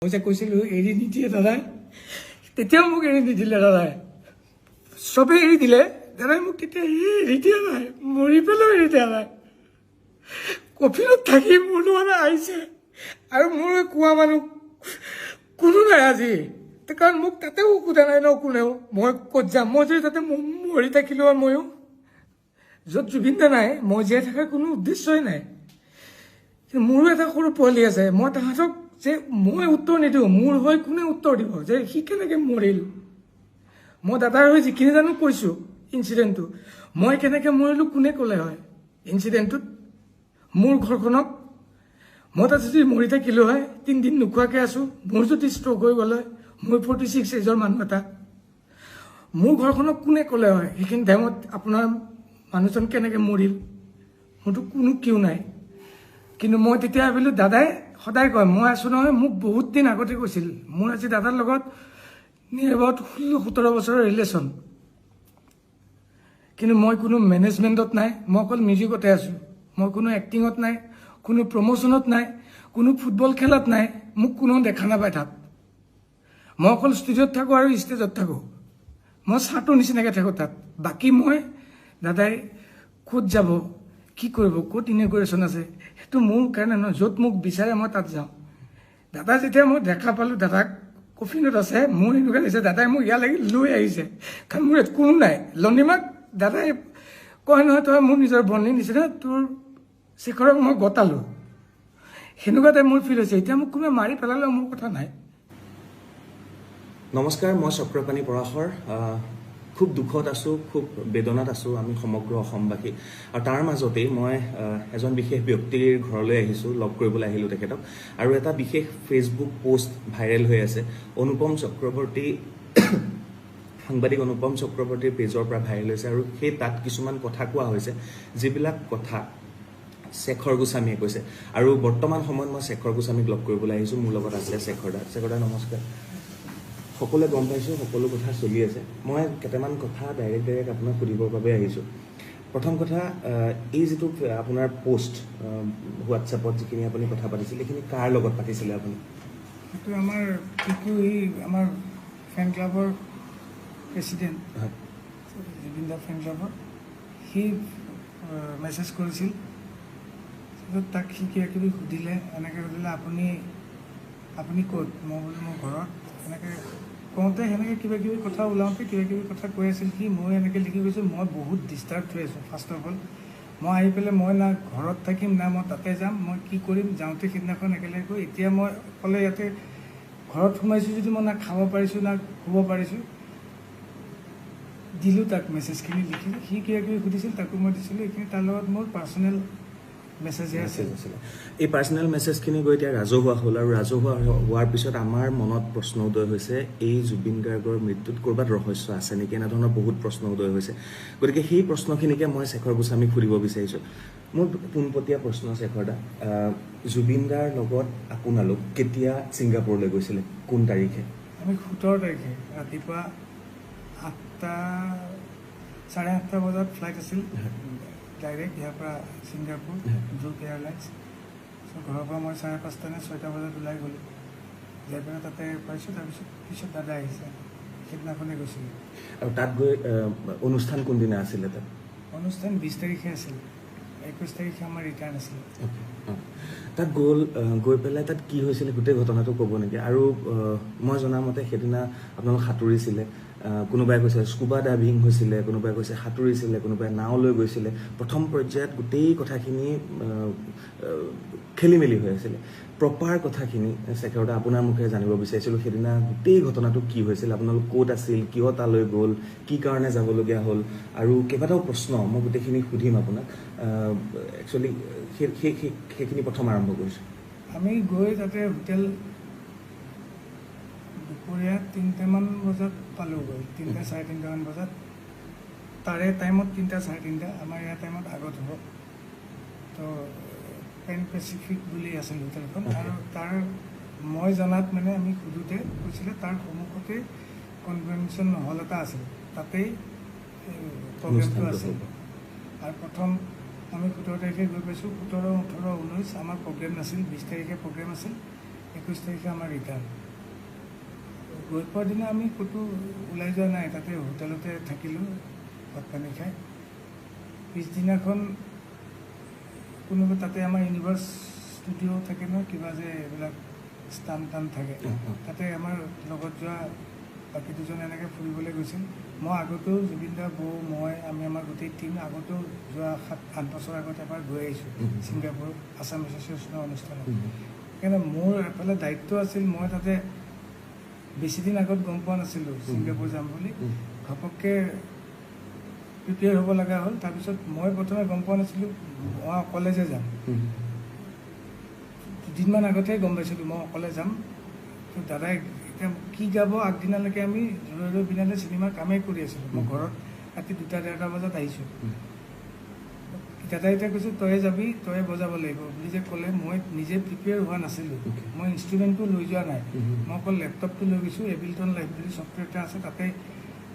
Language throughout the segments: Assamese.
মই যে কৈছিলোঁ এৰি নিদিয়ে দাদাই, তেতিয়াও মোক এৰি নিদিলে দাদাই। চবেই এৰি দিলে, দাদাই মোক তেতিয়া এৰি দিয়া নাই, মৰি পেলাও এৰি দিয়া নাই। কফিলত থাকি মোৰ লগত আহিছে আৰু মোৰ কোৱা মানুহ কোনো নাই আজি, কাৰণ মোক তাতেও সোধা নাই ন কোনেও মই ক'ত যাম। মই যদি তাতে মৰি থাকিলোঁ আৰু ময়ো য'ত জুবিন দা নাই, মই জীয়াই থকাৰ কোনো উদ্দেশ্যই নাই। মোৰো এটা সৰু পোৱালি আছে, মই তাহাঁতক যে মই উত্তৰ নিদিওঁ, মোৰ হৈ কোনে উত্তৰ দিব যে সি কেনেকৈ মৰিল। মই দাদাৰ হৈ যিখিনি জানো কৈছোঁ ইঞ্চিডেণ্টটো, মই কেনেকৈ মৰিলোঁ কোনে ক'লে হয় ইঞ্চিডেণ্টটোত। মোৰ ঘৰখনক মই তাত যদি মৰি থাকিলোঁ হয়, 3 দিন নোখোৱাকৈ আছোঁ, মোৰ যদি ষ্ট্ৰক হৈ গ'ল হয়, মই 46 এজৰ মানুহ এটা, মোৰ ঘৰখনক কোনে ক'লে হয় সেইখিনি টাইমত আপোনাৰ মানুহজন কেনেকৈ মৰিল, মোৰতো কোনো কিয় নাই। কিন্তু মই তেতিয়া ভাবিলোঁ দাদাই সদায় কয় মই আছোঁ নহয়, মোক বহুত দিন আগতে কৈছিল। মোৰ আজি দাদাৰ লগত নিয়েৰ এবাউট 16-17 বছৰৰ ৰিলেশ্যন, কিন্তু মই কোনো মেনেজমেণ্টত নাই, মই অকল মিউজিকতে আছোঁ। মই কোনো এক্টিঙত নাই, কোনো প্ৰমোশ্যনত নাই, কোনো ফুটবল খেলাত নাই, মোক কোনো দেখা নাপায় তাত। মই অকল ষ্টুডিঅ'ত থাকোঁ আৰু ষ্টেজত থাকোঁ, মই চাহটোৰ নিচিনাকৈ থাকোঁ তাত। বাকী মই দাদাই ক'ত যাব কি কৰিব, ক'ত ইনগ্ৰেশ্যন আছে, সেইটো মোৰ কাৰণে নহয়। য'ত মোক বিচাৰে মই তাত যাওঁ। দাদা যেতিয়া মই দেখা পালোঁ দাদাক কফিনত আছে, মোৰ এনেকুৱা লাগিছে দাদাই মোক ইয়ালৈকে লৈ আহিছে, কাৰণ মোৰ ইয়াত কোনো নাই। লনিমাক দাদাই কয় নহয় তই মোৰ নিজৰ বন্ধুৰ নিচিনা, তোৰ শেখৰক মই গতালোঁ, সেনেকুৱা টাইপ মোৰ ফিল হৈছে। এতিয়া মোক কোনোবাই মাৰি পেলালেও মোৰ কথা নাই। নমস্কাৰ, মই চক্ৰপাণি পৰাশৰ। খুব দুখত আছোঁ, খুব বেদনাত আছোঁ আমি সমগ্ৰ অসমবাসী। আৰু তাৰ মাজতেই মই এজন বিশেষ ব্যক্তিৰ ঘৰলৈ আহিছোঁ, লগ কৰিবলৈ আহিলোঁ তেখেতক। আৰু এটা বিশেষ ফেচবুক পোষ্ট ভাইৰেল হৈ আছে, অনুপম চক্ৰৱৰ্তী সাংবাদিক অনুপম চক্ৰৱৰ্তীৰ পেজৰ পৰা ভাইৰেল হৈছে। আৰু সেই তাত কিছুমান কথা কোৱা হৈছে, যিবিলাক কথা শেখৰ গোস্বামীয়ে কৈছে। আৰু বৰ্তমান সময়ত মই শেখৰ গোস্বামীক লগ কৰিবলৈ আহিছোঁ। মোৰ লগত আছে শেখৰ দা। শেখৰ দা নমস্কাৰ। সকলোৱে গম পাইছোঁ, সকলো কথা চলি আছে। মই কেইটামান কথা ডাইৰেক্ট আপোনাক সুধিবৰ বাবে আহিছোঁ। প্ৰথম কথা, এই যিটো আপোনাৰ পোষ্ট হোৱাটছএপত যিখিনি আপুনি কথা পাতিছিল, এইখিনি কাৰ লগত পাতিছিলে আপুনি? সেইটো আমাৰ আমাৰ ফেন ক্লাবৰ প্ৰেচিডেণ্ট জুবিন দা ফেন ক্লাবৰ, সি মেছেজ কৰিছিল। তাক সি কিবাকিবি সুধিলে, এনেকৈ সুধিলে আপুনি ক'ত? মই বোলো মোৰ ঘৰত। এনেকৈ কওঁতে সেনেকৈ কিবাকিবি কথা ওলাওঁতে কিবাকিবি কথা কৈ আছিল সি। মই এনেকৈ লিখি গৈছোঁ মই বহুত ডিষ্টাৰ্ব হৈ আছোঁ। ফাৰ্ষ্ট অফ অল মই আহি পেলাই মই না ঘৰত থাকিম না মই তাতে যাম, মই কি কৰিম। যাওঁতে সিদিনাখন একেলগে গৈ এতিয়া মই অকলে ইয়াতে ঘৰত সোমাইছোঁ যদি মই না খাব পাৰিছোঁ না শুব পাৰিছোঁ। দিলোঁ তাক মেছেজখিনি লিখি, সি কিবাকিবি সুধিছিল তাকো মই দিছিলোঁ। এইখিনি তাৰ লগত মোৰ পাৰ্চনেল মেছেজহে আছিল। এই পাৰ্চনেল মেছেজখিনি গৈ এতিয়া ৰাজহুৱা হ'ল, আৰু ৰাজহুৱা হোৱাৰ পিছত আমাৰ মনত প্ৰশ্ন উদয় হৈছে, এই জুবিন গাৰ্গৰ মৃত্যুত ক'ৰবাত ৰহস্য আছে নেকি, এনেধৰণৰ বহুত প্ৰশ্ন উদয় হৈছে। গতিকে সেই প্ৰশ্নখিনিকে মই শেখৰ গোস্বামীক সুধিব বিচাৰিছোঁ। মোৰ পোনপটীয়া প্ৰশ্ন শেখৰ দা, জুবিন দাৰ লগত আপোনালোক কেতিয়া ছিংগাপুৰলৈ গৈছিলে, কোন তাৰিখে? আমি 17 তাৰিখে ৰাতিপুৱা 8:30 বজাত ফ্লাইট আছিল ডাইৰেক্ট ইয়াৰ পৰা ছিংগাপুৰ জুক এয়াৰলাইন্স। ঘৰৰ পৰা মই 5:30 নে 6 বজাত ওলাই গ'লোঁ, যাই পেলাই তাতে পাইছোঁ। তাৰপিছত দাদা আহিছে, সেইদিনাখনে গৈছিলোঁ। আৰু তাত গৈ অনুষ্ঠান কোনদিনা আছিলে? তাত অনুষ্ঠান 20 তাৰিখে আছিল, 21 তাৰিখে আমাৰ ৰিটাৰ্ণ আছিলে। তাত গৈ পেলাই তাত কি হৈছিলে গোটেই ঘটনাটো ক'ব নেকি? আৰু মই জনামতে সেইদিনা আপোনালোক সাঁতুৰিছিলে, কোনোবাই কৈছে স্কুবা ডাইভিং হৈছিলে, কোনোবাই কৈছে সাঁতুৰিছিলে, কোনোবাই নাও লৈ গৈছিলে। প্ৰথম পৰ্যায়ত গোটেই কথাখিনি খেলি মেলি হৈ আছিলে। প্ৰপাৰ কথাখিনি শেখৰ দা আপোনাৰ মুখেৰে জানিব বিচাৰিছিলোঁ, সেইদিনা গোটেই ঘটনাটো কি হৈছিল, আপোনালোক ক'ত আছিল, কিয় তালৈ গ'ল, কি কাৰণে যাবলগীয়া হ'ল, আৰু কেইবাটাও প্ৰশ্ন মই গোটেইখিনি সুধিম আপোনাক। একচুৱেলি সেইখিনি প্ৰথম আৰম্ভ কৰিছোঁ। আমি গৈ তাতে হোটেল দুপৰীয়া 3টামান বজাত পালোঁগৈ, 3-3:30 বজাত। তাৰে টাইমত 3-3:30, আমাৰ ইয়াৰ টাইমত আগত হ'ব। তো পেন পেচিফিক বুলি আছিল হোটেলখন। আৰু তাৰ মই জনাত মানে আমি সোধোতে কৈছিলে তাৰ সন্মুখতে কনভেনশ্যন হল এটা আছিল, তাতেই প্ৰগ্ৰেমটো আছিল। আৰু প্ৰথম আমি 17 তাৰিখে গৈ পাইছোঁ, 17, 18, 19 আমাৰ প্ৰগ্ৰেম নাছিল, 20 তাৰিখে প্ৰগ্ৰেম আছিল। 21 তাৰিখে আমাৰ ৰিটাৰ্ণ। গৈ পোৱাৰ দিনা আমি ক'তো ওলাই যোৱা নাই, তাতে হোটেলতে থাকিলোঁ ভাত পানী খাই। পিছদিনাখন কোনোবা তাতে আমাৰ ইউনিভাৰ্ছ ষ্টুডিঅ' থাকে ন, কিবা যে এইবিলাক ষ্টান টান থাকে, তাতে আমাৰ লগত যোৱা বাকী দুজন এনেকৈ ফুৰিবলৈ গৈছিল। মই আগতেও জুবিন দা, বৌ, মই, আমি আমাৰ গোটেই টীম আগতেও যোৱা 7-8 বছৰ আগত এবাৰ গৈ আহিছোঁ ছিংগাপুৰ আছাম এছ'চিয়েশ্যনৰ অনুষ্ঠানত। সেইকাৰণে মোৰ এফালে দায়িত্ব আছিল, মই তাতে বেছিদিন আগত গম পোৱা নাছিলোঁ ছিংগাপুৰ যাম বুলি। ঘপককৈ প্ৰিপেয়াৰ হ'ব লগা হ'ল। তাৰপিছত মই প্ৰথমে গম পোৱা নাছিলোঁ মই অকলে যে যাম। দুদিনমান আগতেহে গম পাইছিলোঁ মই অকলে যাম। তো দাদাই এতিয়া কি গাব আগদিনালৈকে আমি ৰৈ ৰৈ বিনালে চিনেমাৰ কামেই কৰি আছিলোঁ। মই ঘৰত ৰাতি 2-1:30 বজাত আহিছোঁ। দাদাই এতিয়া কৈছোঁ তয়ে যাবি, তয়ে বজাব লাগিব বুলি যে ক'লে, মই নিজে প্ৰিপেয়াৰ হোৱা নাছিলোঁ। মই ইনষ্ট্ৰুমেণ্টটো লৈ যোৱা নাই, মই অকল লেপটপটো লৈ গৈছোঁ। এবিলটন লাইভ বুলি ছফ্টৱেৰ এটা আছে, তাতে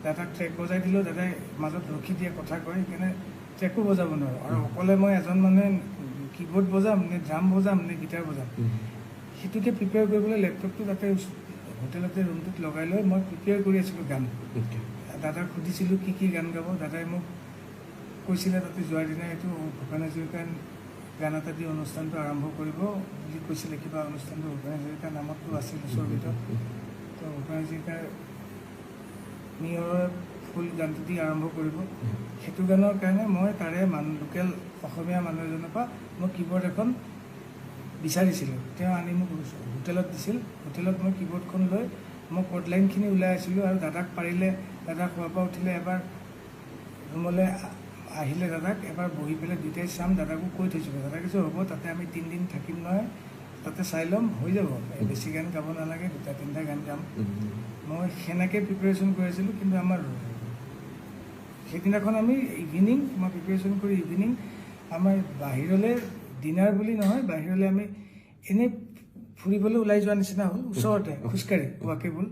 দাদাক ট্ৰেক বজাই দিলোঁ। দাদাই মাজত ৰখি দিয়ে, কথা কয়, সেইকাৰণে ট্ৰেকো বজাব নোৱাৰোঁ। আৰু অকলে মই এজন মানুহে কীবৰ্ড বজাম নে ড্ৰাম বজাম নে গিটাৰ বজাম, সেইটোকে প্ৰিপেয়াৰ কৰিবলৈ লেপটপটো তাতে হোটেলতে ৰুমটোত লগাই লৈ মই প্ৰিপেয়াৰ কৰি আছিলোঁ গান। দাদাক সুধিছিলোঁ কি কি গান গাব। দাদাই মোক কৈছিলে তাতে যোৱাৰ দিনা এইটো ভূপেন হাজৰিকাৰ গান এটা দি অনুষ্ঠানটো আৰম্ভ কৰিব বুলি কৈছিলে। কিবা অনুষ্ঠানটো ভূপেন হাজৰিকাৰ নামতটো আছিল উৎসৰ্গিত। তো ভূপেন হাজৰিকাৰ নিয়ৰৰ ফুল গানটো দি আৰম্ভ কৰিব। সেইটো গানৰ কাৰণে মই তাৰে লোকেল অসমীয়া মানুহ এজনৰ পৰা মই কীবৰ্ড এখন বিচাৰিছিলোঁ। তেওঁ আনি মোক হোটেলত দিছিল। হোটেলত মই কীবৰ্ডখন লৈ মই কৰ্ড লাইনখিনি ওলাই আছিলোঁ। আৰু দাদাক পাৰিলে, দাদা খোৱাৰ পৰা উঠিলে এবাৰ ৰুমলৈ আহিলে, দাদাক এবাৰ বহি পেলাই দুয়োটাই চাম, দাদাকো কৈ থৈছিলোঁ। দাদাই কৈছে হ'ব, তাতে আমি 3 দিন থাকিম নহয়, তাতে চাই ল'ম, হৈ যাব, বেছি গান গাব নালাগে, 2-3টা গান গাম। মই সেনেকৈ প্ৰিপেৰেশ্যন কৰি আছিলোঁ। কিন্তু আমাৰ সেইদিনাখন আমি ইভিনিং, মই প্ৰিপেৰেশ্যন কৰি ইভিনিং আমাৰ বাহিৰলৈ ডিনাৰ বুলি নহয়, বাহিৰলৈ আমি এনেই ফুৰিবলৈ ওলাই যোৱা নিচিনা হ'ল। ওচৰতে খোজকাঢ়ি ৱাকেবল।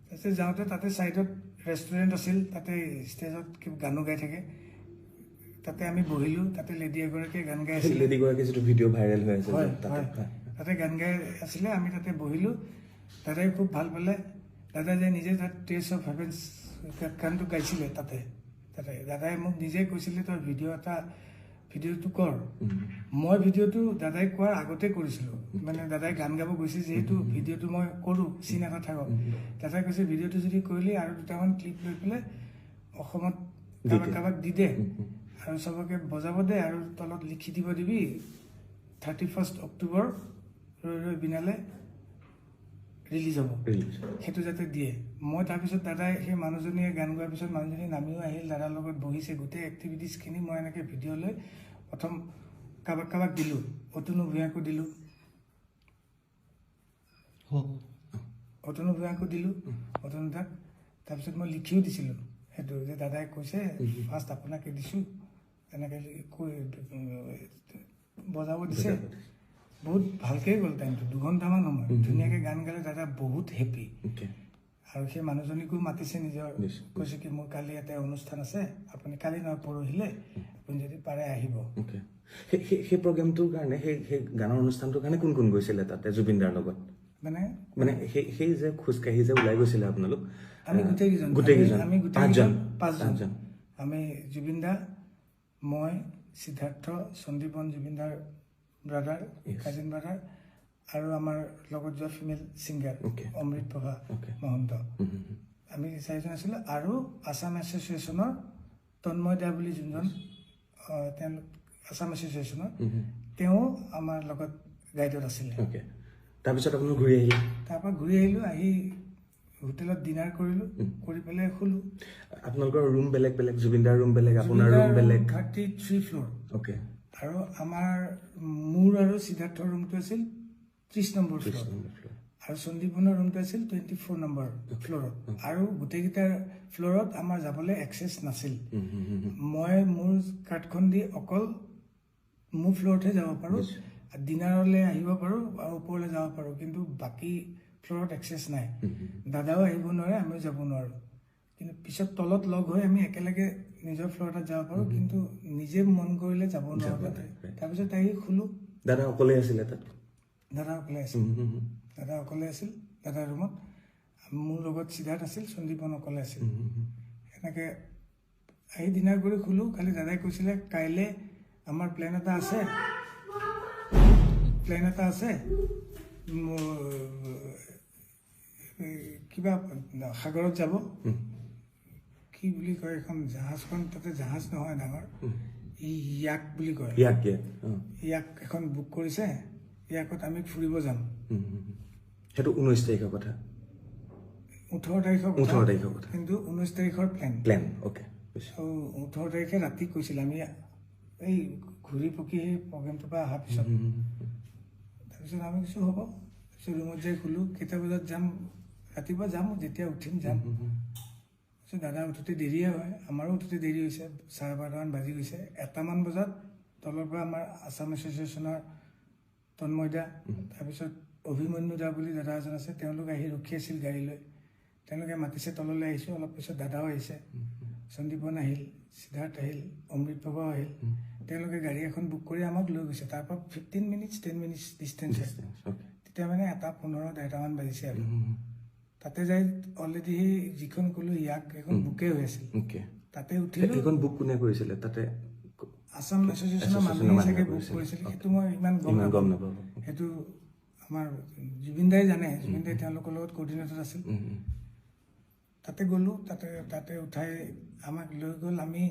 তাৰপিছত যাওঁতে তাতে ছাইডত ৰেষ্টুৰেণ্ট আছিল, তাতে ষ্টেজত গানো গাই থাকে, তাতে আমি বহিলোঁ। তাতে লেডি এগৰাকীয়ে গান গাই আছিলে, লেডিগৰাকী যিটো ভিডিঅ' ভাইৰেল হৈ আছে, তাতে গান গাই আছিলে। আমি তাতে বহিলোঁ। দাদাই খুব ভাল পালে। দাদাই যে নিজে তাত টেষ্ট অফ হেভেন্স গানটো গাইছিলে তাতে। দাদাই মোক নিজে কৈছিলে তই ভিডিঅ'টো কৰ। মই ভিডিঅ'টো দাদাই কোৱাৰ আগতে কৰিছিলোঁ। মানে দাদাই গান গাব গৈছে যিহেতু ভিডিঅ'টো মই কৰোঁ, চিন এটা থাকক। দাদাই কৈছে ভিডিঅ'টো যদি কৰিলি আৰু 2টামান ক্লিপ লৈ পেলাই অসমত কাৰোবাক দি দে আৰু চবকে বজাব দে, আৰু তলত লিখি দিব দিবি 31 অক্টোবৰ ৰৈ ৰৈ বিনালে ৰিলিজ হ'ব, সেইটো যাতে দিয়ে। মই তাৰপিছত দাদাই সেই মানুহজনীয়ে গান গোৱাৰ পিছত মানুহজনী নামিও আহিল, দাদাৰ লগত বহিছে। গোটেই এক্টিভিটিছখিনি মই এনেকৈ ভিডিঅ' লৈ প্ৰথম কাৰোবাক দিলোঁ। অতনু ভূঞাকো দিলোঁ, অতনু দাক। তাৰপিছত মই লিখিও দিছিলোঁ সেইটো, যে দাদাই কৈছে ফাৰ্ষ্ট আপোনাকে দিছোঁ, এনেকৈ কৈ বজাব দিছে। বহুত ভালকৈ গ'ল টাইমটো, 2 ঘণ্টামান সময় ধুনীয়াকৈ গান গালে। দাদা বহুত হেপী। আৰু সেই মানুহজনীকো মাতিছে নিজৰ, কৈছে কি মোৰ কালি এটা অনুষ্ঠান আছে, আপুনি কালি নহয় পৰহিলে আপুনি যদি পাৰে আহিব। সেই প্ৰগ্ৰেমটোৰ কাৰণে, সেই গানৰ অনুষ্ঠানটোৰ কাৰণে কোন কোন গৈছিলে তাতে জুবিন দাৰ লগত? মানে সেই যে খোজকাঢ়ি যে ওলাই গৈছিলে আপোনালোক? আমি গোটেইকেইজন, আমি 5জন। আমি জুবিন দা, মই, সিদ্ধাৰ্থ, সন্দীপন জুবিন দাৰ ব্ৰাদাৰ, কাজিন ব্ৰাদাৰ, আৰু আমাৰ লগত যোৱা ফিমেল ছিংগাৰ অমৃত প্ৰভা মহন্ত, আমি 4জন আছিলোঁ। আৰু আছাম এছ'চিয়েশ্যনৰ তন্ময় দা বুলি যোনজন, তেওঁলোক আছাম এছ'চিয়েশ্যনৰ, তেওঁ আমাৰ লগত গাইডত আছিলে। তাৰপিছত আপুনি ঘূৰি আহিলে? তাৰপৰা ঘূৰি আহিলোঁ, আহি হোটেলত ডিনাৰ কৰিলোঁ, কৰি পেলাই শুলোঁ। আপোনালোকৰ ৰুম বেলেগ বেলেগ, জুবিনদাৰ ৰুম বেলেগ, আপোনাৰ ৰুম বেলেগ? 33 ফ্ল'ৰ। আৰু আমাৰ মোৰ আৰু সিদ্ধাৰ্থৰ ৰুমটো আছিল 30 নম্বৰ ফ্ল'ৰ, আৰু সন্দীপনৰ ৰুমটো আছিল 24 নম্বৰ ফ্ল'ৰত। আৰু গোটেইকেইটা ফ্ল'ৰত আমাৰ যাবলৈ এক্সেছ নাছিল। মই মোৰ কাৰ্ডখন দি অকল মোৰ ফ্ল'ৰতহে যাব পাৰোঁ, ডিনাৰলৈ আহিব পাৰোঁ আৰু ওপৰলৈ যাব পাৰোঁ, কিন্তু বাকী ফ্ল'ৰত এক্সেছ নাই। দাদাও আহিব নোৱাৰে, আমিও যাব নোৱাৰোঁ। কিন্তু পিছত তলত লগ হৈ আমি একেলগে নিজৰ ফ্ল'ৰত যাব পাৰোঁ, কিন্তু নিজে মন কৰিলে যাব নোৱাৰোঁ তাতে। তাৰপিছত আহি শুলোঁ। দাদা অকলে আছিলে তাত? দাদা অকলে আছিল। দাদা অকলে আছিল দাদাৰ ৰুমত, মোৰ লগত সিদ্ধাৰ্থ আছিল, সন্দীপন অকলে আছিল। এনেকৈ আহি ডিনাৰ কৰি শুলোঁ। খালি দাদাই কৈছিলে কাইলৈ আমাৰ প্লেন এটা আছে, কিবা সাগৰত যাব, কি বুলি কয় এখন জাহাজখন, তাতে জাহাজ নহয় ডাঙৰ, ইয়াক বুলি কয়, ইয়াক এখন বুক কৰিছে, ইয়াকত আমি ফুৰিব যাম। সেইটো 19 তাৰিখৰ কথা, 18 তাৰিখৰ কথা, কিন্তু 19 তাৰিখৰ প্লেন। অ'কে। 18 তাৰিখে ৰাতি কৈছিল, আমি এই ঘূৰি পকি সেই প্ৰগ্ৰেমটোৰ পৰা অহাৰ পিছত। তাৰপিছত আমি কিছু হ'ব, তাৰপিছত ৰুমত যাই শুলোঁ। কেইটা বজাত যাম, ৰাতিপুৱা যাম, যেতিয়া উঠিম যাম। তাৰপিছত দাদা উঠোতে দেৰিয়ে হয়, আমাৰো উঠোতে দেৰি হৈছে, 12:30মান বাজি গৈছে। 1টামান বজাত তলৰ পৰা আমাৰ আছাম এছ'চিয়েশ্যনৰ তন্ময়দা, তাৰপিছত অভিমন্যু দা বুলি দাদা এজন আছে, তেওঁলোক আহি ৰখি আছিল গাড়ী লৈ। তেওঁলোকে মাতিছে, তললৈ আহিছোঁ। অলপ পিছত দাদাও আহিছে, সন্দীপন আহিল, সিদ্ধাৰ্থ আহিল, অমৃত বাবাও আহিল। তেওঁলোকে গাড়ী এখন বুক কৰি আমাক লৈ গৈছে। তাৰপৰা 10 মিনিটছ ডিষ্টেঞ্চ। তেতিয়া মানে 1:15-1:30মান বাজিছে আৰু। তাতে যাই অলৰেডি সেই যিখন ক'লোঁ ইয়াক, এখন বুকে হৈ আছিল। তাতে উঠিলোঁ। সেইখন বুক কোনে কৰিছিলে তাতে? আছাম এছ'চিয়েশ্যনৰ মানুহে চাগে বুক কৰিছিল, সেইটো মই ইমান গম নাপাওঁ। সেইটো আমাৰ জুবিন দাই জানে, জুবিন দাই তেওঁলোকৰ লগত কৰ্ডিনেটৰ আছিল। তাতে গ'লোঁ, তাতে উঠাই আমাক লৈ গ'ল। আমি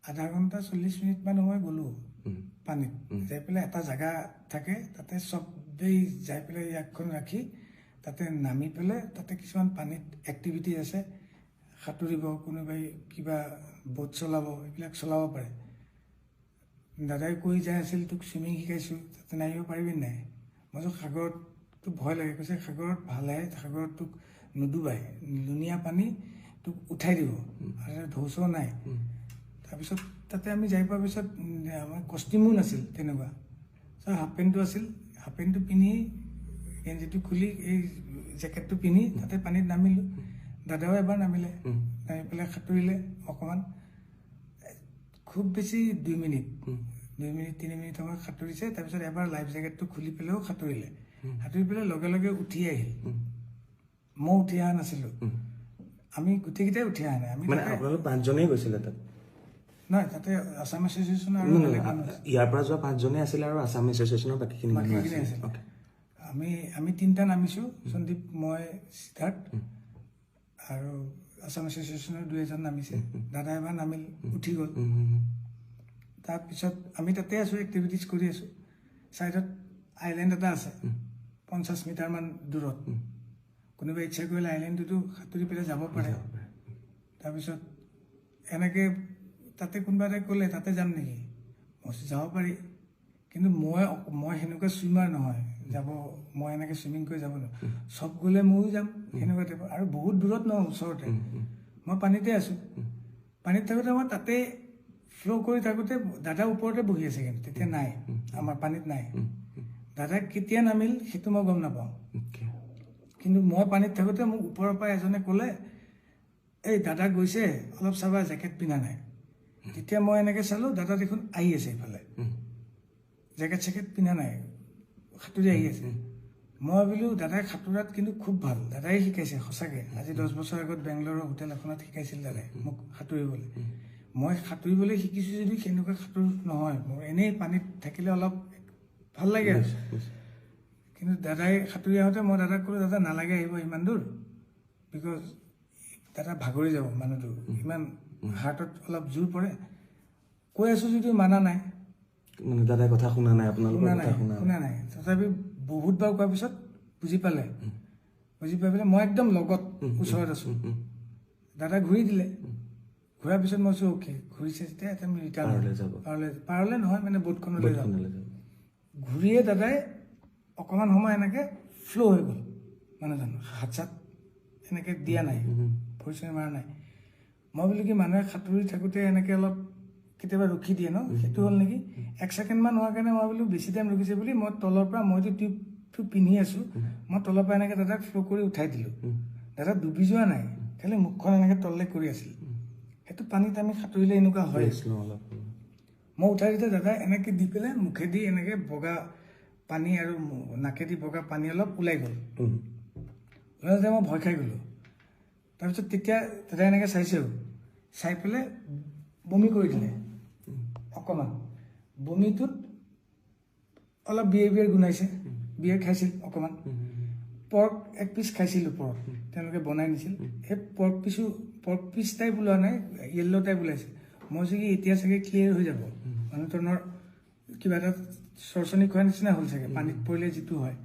আধা ঘণ্টা 40 মিনিটমান সময় গ'লোঁ পানীত। যাই পেলাই এটা জেগা থাকে, তাতে চবেই যাই পেলাই ইয়াকখন ৰাখি তাতে নামি পেলাই, তাতে কিছুমান পানীত এক্টিভিটি আছে, সাঁতুৰিব, কোনোবাই কিবা বোট চলাব, এইবিলাক চলাব পাৰে। দাদাই কৈ যাই আছিল, তোক চুইমিং শিকাইছোঁ, তাতে নামিব পাৰিবি নাই? মই কৈছোঁ সাগৰততো ভয় লাগে। কৈছে সাগৰত ভালহে, সাগৰত তোক নুডুবাই, লুণীয়া পানী তোক উঠাই দিব, আৰু ঢৌ নাই। তাৰপিছত তাতে আমি যাই পোৱাৰ পিছত আমাৰ কষ্টিউমো নাছিল তেনেকুৱা। হাফ পেণ্টটো আছিল, হাফ পেণ্টটো পিন্ধি গেঞ্জিটো খুলি এই জেকেটটো পিন্ধি তাতে পানীত নামিলোঁ। দাদাও এবাৰ নামিলে, নামি পেলাই সাঁতুৰিলে অকণমান, খুব বেছি 2 মিনিট 3 মিনিট সময় সাঁতুৰিছে। তাৰপিছত এবাৰ লাইফ জেকেটটো খুলি পেলাইও সাঁতুৰিলে। সাঁতুৰি পেলাই লগে লগে উঠি আহিল। মই উঠি অহা নাছিলোঁ, আমি গোটেইকেইটাই উঠি অহা নাই। আমি 5জনেই গৈছিলে তাত? নহয়, তাতে আছাম এছ'চিয়েশ্যনৰ আৰু ইয়াৰ পৰা যোৱা 5জনেই আছিলে, আৰু আছাম এছ'চিয়েশ্যনৰ বাকীখিনি আছিল। আমি 3টা নামিছোঁ, সন্দীপ, মই, সিদ্ধাৰ্থ, আৰু আছাম এছ'চিয়েশ্যনৰ 2-এজন নামিছে। দাদা এবাৰ নামিল, উঠি গ'ল। তাৰপিছত আমি তাতে আছোঁ, এক্টিভিটিজ কৰি আছোঁ। ছাইডত আইলেণ্ড এটা আছে 50 মিটাৰমান দূৰত। কোনোবাই ইচ্ছা কৰিলে আইলেণ্ডটোতো সাঁতুৰি পেলাই যাব পাৰে। তাৰপিছত এনেকৈ তাতে কোনোবা এটাই ক'লে তাতে যাম নেকি? মই যাব পাৰি, কিন্তু মই সেনেকুৱা চুইমাৰ নহয়, মই এনেকৈ চুইমিং কৰি যাব নোৱাৰোঁ। চব গ'লে ময়ো যাম সেনেকুৱা টাইপৰ, আৰু বহুত দূৰত নহয়, ওচৰতে। মই পানীতে আছোঁ। পানীত থাকোঁতে মই তাতে ফ্ল' কৰি থাকোঁতে দাদা ওপৰতে বহি আছে, কিন্তু তেতিয়া নাই, আমাৰ পানীত নাই। দাদা কেতিয়া নামিল সেইটো মই গম নাপাওঁ, কিন্তু মই পানীত থাকোঁতে মোক ওপৰৰ পৰা এজনে ক'লে, এই দাদা গৈছে, অলপ চাবা, জেকেট পিন্ধা নাই। তেতিয়া মই এনেকৈ চালোঁ, দাদা দেখোন আহি আছে ইফালে, জেকেট চেকেট পিন্ধা নাই, সাঁতুৰি আহি আছে। মই ভাবিলোঁ দাদাই সাঁতোৰাত কিন্তু খুব ভাল, দাদাই শিকাইছে সঁচাকৈ। আজি 10 বছৰ আগত বেংগলোৰৰ হোটেল এখনত শিকাইছিল দাদাই মোক সাঁতুৰিবলৈ। মই সাঁতুৰিবলৈ শিকিছোঁ যদিও সেনেকুৱা সাঁতোৰ নহয় মোৰ, এনেই পানীত থাকিলে অলপ ভাল লাগে আৰু। কিন্তু দাদাই সাঁতুৰি আহোঁতে মই দাদাক ক'লোঁ, দাদা নালাগে আহিব ইমান দূৰ, বিকজ দাদা ভাগৰি যাব মানুহটো, ইমান হাৰ্টত অলপ জোৰ পৰে। কৈ আছোঁ যদিও মানা নাই, দাদাই কথা শুনা নাই, শুনা নাই। তথাপি বহুতবাৰ কোৱাৰ পিছত বুজি পালে, বুজি পাই পেলাই মই একদম লগত ওচৰত আছোঁ। দাদা ঘূৰি দিলে, ঘূৰাৰ পিছত মই কৈছোঁ অ'কে, ঘূৰিছে যেতিয়া আমি ৰিটাৰ্ণ পাৰলৈ নহয়, মানে বোটখনলৈ যাওঁ। ঘূৰিয়ে দাদাই অকণমান সময় এনেকৈ ফ্ল' হৈ গ'ল, মানুহজন হাত চাত এনেকৈ দিয়া নাই, ভৰি চৰি মাৰা নাই। মই বোলো কি, মানুহে সাঁতুৰি থাকোঁতে এনেকৈ অলপ কেতিয়াবা ৰখি দিয়ে ন, সেইটো হ'ল নেকি। 1 ছেকেণ্ডমান হোৱাৰ কাৰণে মই বোলো বেছি টাইম ৰখিছে বুলি মই তলৰ পৰা, মইতো টিউবটো পিন্ধি আছোঁ, মই তলৰ পৰা এনেকৈ দাদাক ফ্ল' কৰি উঠাই দিলোঁ। দাদা ডুবি যোৱা নাই, খালি মুখখন এনেকৈ তললৈ কৰি আছিল। সেইটো পানীত আমি সাঁতুৰিলে এনেকুৱা হয়। মই উঠাই দিওঁতে দাদাই এনেকৈ দি পেলাই মুখেদি এনেকৈ বগা পানী আৰু নাকেদি বগা পানী অলপ ওলাই গ'ল ওলাই যাওঁতে মই ভয় খাই গ'লোঁ তাৰপিছত তেতিয়া দাদাই এনেকৈ চাইছেও চাই পেলাই বমি কৰি দিলে অকণমান বমিটোত অলপ বিয়েৰ গোন্ধাইছে বিয়েৰ খাইছিল অকণমান পৰ্ক এক পিচ খাইছিল ওপৰত তেওঁলোকে বনাই নিছিল সেই পৰ্ক পিচ টাইপ ওলোৱা নাই য়েল্ল' টাইপ ওলাইছে মই চাগে এতিয়া চাগে ক্লিয়াৰ হৈ যাব মানুহজনৰ কিবা এটা চৰচনি খোৱাৰ নিচিনা হ'ল চাগে পানীত পৰিলে যিটো হয়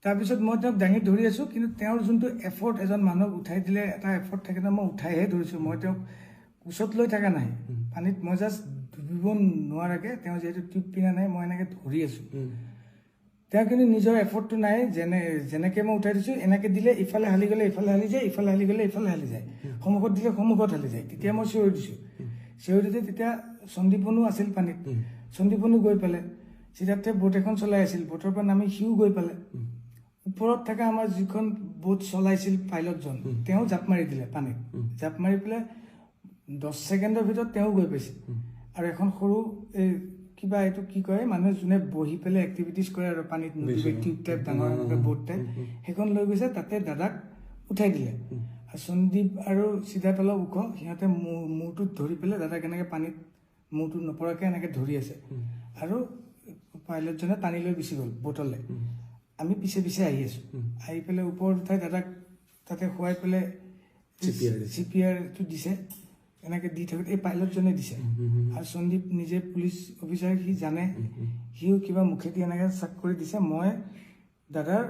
তাৰপিছত মই তেওঁক দাঙি ধৰি আছোঁ কিন্তু তেওঁৰ যোনটো এফৰ্ট এজন মানুহক উঠাই দিলে এটা এফৰ্ট থাকে ন মই উঠাইহে ধৰিছোঁ মই তেওঁক কোচত লৈ থকা নাই পানীত মই জাষ্ট ডুবিব নোৱাৰাকৈ তেওঁ যিহেতু টিউব পিনা নাই মই এনেকৈ ধৰি আছোঁ তেওঁ কিন্তু নিজৰ এফৰ্টটো নাই যেনেকৈ মই উঠাই দিছোঁ এনেকৈ দিলে ইফালে হালি গ'লে ইফালে হালি যায় ইফালে হালি গ'লে ইফালে হালি যায় সন্মুখত দিলে সন্মুখত হালি যায় তেতিয়া মই চিঞৰি দিছোঁ চিঞৰি দিওঁতে তেতিয়া সন্দীপনো আছিল পানীত সন্দীপনো গৈ পালে চিধাতে বোট এখন চলাই আছিল বোটৰ পৰা নামি সিও গৈ পালে ওপৰত থকা আমাৰ যিখন বোট চলাইছিল পাইলটজন তেওঁ জাপ মাৰি দিলে পানীত জাপ মাৰি পেলাই 10 ছেকেণ্ডৰ ভিতৰত তেওঁ গৈ পাইছে আৰু এখন সৰু এই কিবা এইটো কি কয় মানুহে যোনে বহি পেলাই এক্টিভিটিজ কৰে আৰু পানীত টিউব টাইপ ডাঙৰ বোট টাইপ সেইখন লৈ গৈছে তাতে দাদাক উঠাই দিলে আৰু সন্দীপ আৰু সিদ্ধাৰ্থ অলপ ওখ সিহঁতে মূৰটোত ধৰি পেলাই দাদাক এনেকৈ পানীত মূৰটো নপৰাকৈ এনেকৈ ধৰি আছে আৰু পাইলটজনে টানি লৈ গুচি গ'ল বোটলৈ আমি পিছে পিছে আহি আছোঁ আহি পেলাই ওপৰত উঠাই দাদাক তাতে শুৱাই পেলাই CPRটো দিছে এনেকৈ দি থাকোঁতে এই পাইলটজনে দিছে আৰু সন্দীপ নিজে পুলিচ অফিচাৰ সি জানে সিও কিবা মুখেদি এনেকৈ চাক কৰি দিছে মই দাদাৰ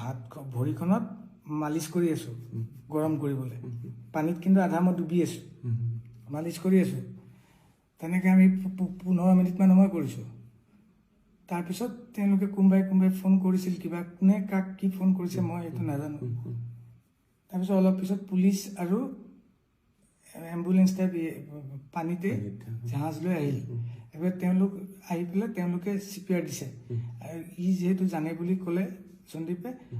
হাত ভৰিখনত মালিচ কৰি আছোঁ গৰম কৰিবলৈ পানীত কিন্তু আধা মই ডুবি আছোঁ মালিচ কৰি আছোঁ তেনেকৈ আমি 15 মিনিটমান সময় কৰিছোঁ তাৰপিছত তেওঁলোকে কোনোবাই ফোন কৰিছিল কিবা কোনে কাক কি ফোন কৰিছে মই এইটো নাজানো তাৰপিছত অলপ পিছত পুলিচ আৰু এম্বুলেঞ্চ টাইপ পানীতে জাহাজ লৈ আহিল এবাৰ তেওঁলোক আহি পেলাই তেওঁলোকে CPR দিছে আৰু ই যিহেতু জানে বুলি ক'লে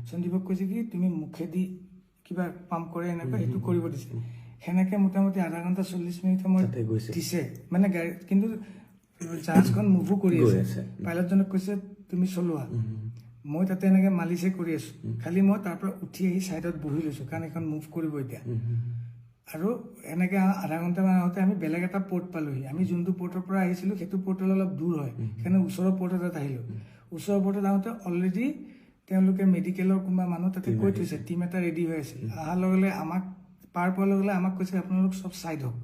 সন্দীপক কৈছে কি তুমি মুখেদি কিবা পাম্প কৰে এনেকুৱা সেইটো কৰিব দিছে সেনেকৈ মোটামুটি আধা ঘণ্টা 40 মিনিট সময় দিছে মানে গাড়ী কিন্তু জাহাজখন মুভো কৰি আছে পাইলটজনক কৈছে তুমি চলোৱা মই তাতে এনেকৈ মালিচে কৰি আছোঁ খালি মই তাৰ পৰা উঠি আহি ছাইডত বহি লৈছোঁ কাৰণ এইখন মুভ কৰিব এতিয়া আৰু এনেকৈ আধা ঘণ্টামান আগতে আমি বেলেগ এটা পৰ্ট পালোহি আমি যোনটো পৰ্টৰ পৰা আহিছিলোঁ সেইটো পৰ্টলৈ অলপ দূৰ হয় সেইকাৰণে ওচৰৰ পৰ্ট এটাত আহিলোঁ ওচৰৰ পৰ্টত আহোঁতে অলৰেডি তেওঁলোকে মেডিকেলৰ কোনোবা মানুহ তাতে কৈ থৈছে টীম এটা ৰেডি হৈ আছিল অহাৰ লগে লগে আমাক পাৰ পোৱাৰ লগে লগে আমাক কৈছে আপোনালোক চব ছাইড হওক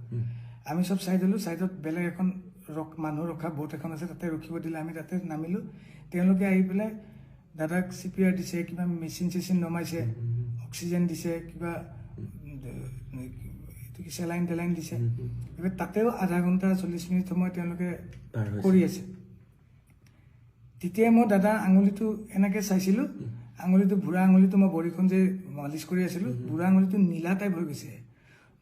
আমি চব ছাইড হ'লোঁ ছাইডত বেলেগ এখন মানুহ ৰখা বোট এখন আছে তাতে ৰখিব দিলে আমি তাতে নামিলোঁ তেওঁলোকে আহি পেলাই দাদাক CPR দিছে কিবা মেচিন চেচিন নমাইছে অক্সিজেন দিছে কিবা চেলাইন টেলাইন দিছে এবাৰ তাতেও আধা ঘণ্টা 40 মিনিট সময় তেওঁলোকে কৰি আছে তেতিয়াই মই দাদা আঙুলিটো এনেকৈ চাইছিলোঁ আঙুলিটো বুঢ়া আঙুলিটো মই ভৰিখন যে মালিচ কৰি আছিলোঁ বুঢ়া আঙুলিটো নীলা টাইপ হৈ গৈছে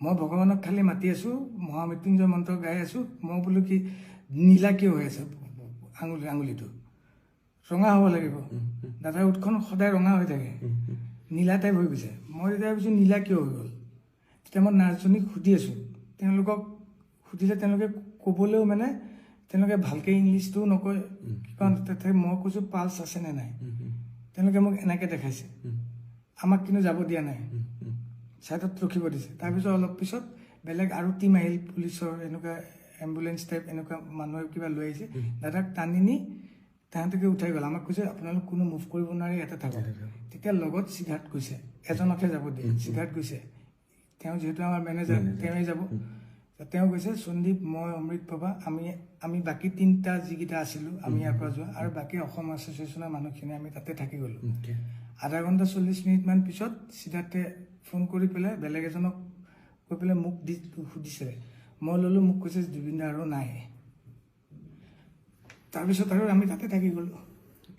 মই ভগৱানক খালি মাতি আছোঁ মহামৃত্যুঞ্জয় মন্ত্ৰ গাই আছোঁ মই বোলো কি নীলা কিয় হৈ আছে আঙুলিটো ৰঙা হ'ব লাগিব দাদাৰ উঠখন সদায় ৰঙা হৈ থাকে নীলা টাইপ হৈ গৈছে মই তেতিয়া ভাবিছোঁ নীলা কিয় হৈ গ'ল তেতিয়া মই নাৰ্ছজনীক সুধি আছোঁ তেওঁলোকক সুধিলে তেওঁলোকে ক'বলৈও মানে তেওঁলোকে ভালকৈ ইংলিছটোও নকয় কাৰণ তাতে মই কৈছোঁ পালছ আছে নে নাই তেওঁলোকে মোক এনেকৈ দেখাইছে আমাক কিন্তু যাব দিয়া নাই ছাইডত ৰখিব দিছে তাৰপিছত অলপ পিছত বেলেগ আৰু টীম আহিল পুলিচৰ এনেকুৱা এম্বুলেঞ্চ টাইপ এনেকুৱা মানুহে কিবা লৈ আহিছে দাদাক টানি নি তাহাঁতকে উঠাই গ'ল আমাক কৈছে আপোনালোক কোনো মুভ কৰিব নোৱাৰি ইয়াতে থাকক তেতিয়া লগত সিদ্ধাৰ্থ গৈছে এজনকহে যাব দিয়ে সিদ্ধাৰ্থ গৈছে তেওঁ যিহেতু আমাৰ মেনেজাৰ তেওঁৱে যাব তেওঁ কৈছে সন্দীপ মই অমৃত বাবা আমি বাকী 3টা যিকেইটা আছিলোঁ আমি ইয়াৰ পৰা যোৱা আৰু বাকী অসম এছ'চিয়েশ্যনৰ মানুহখিনি আমি তাতে থাকি গ'লোঁ আধা ঘণ্টা 40 মিনিটমান পিছত সিদ্ধাৰ্থে ফোন কৰি পেলাই বেলেগ এজনক কৈ পেলাই মোক সুধিছে মই ল'লোঁ মোক কৈছে জুবিন দা আৰু নাই তাৰপিছত আৰু আমি তাতে থাকি গ'লোঁ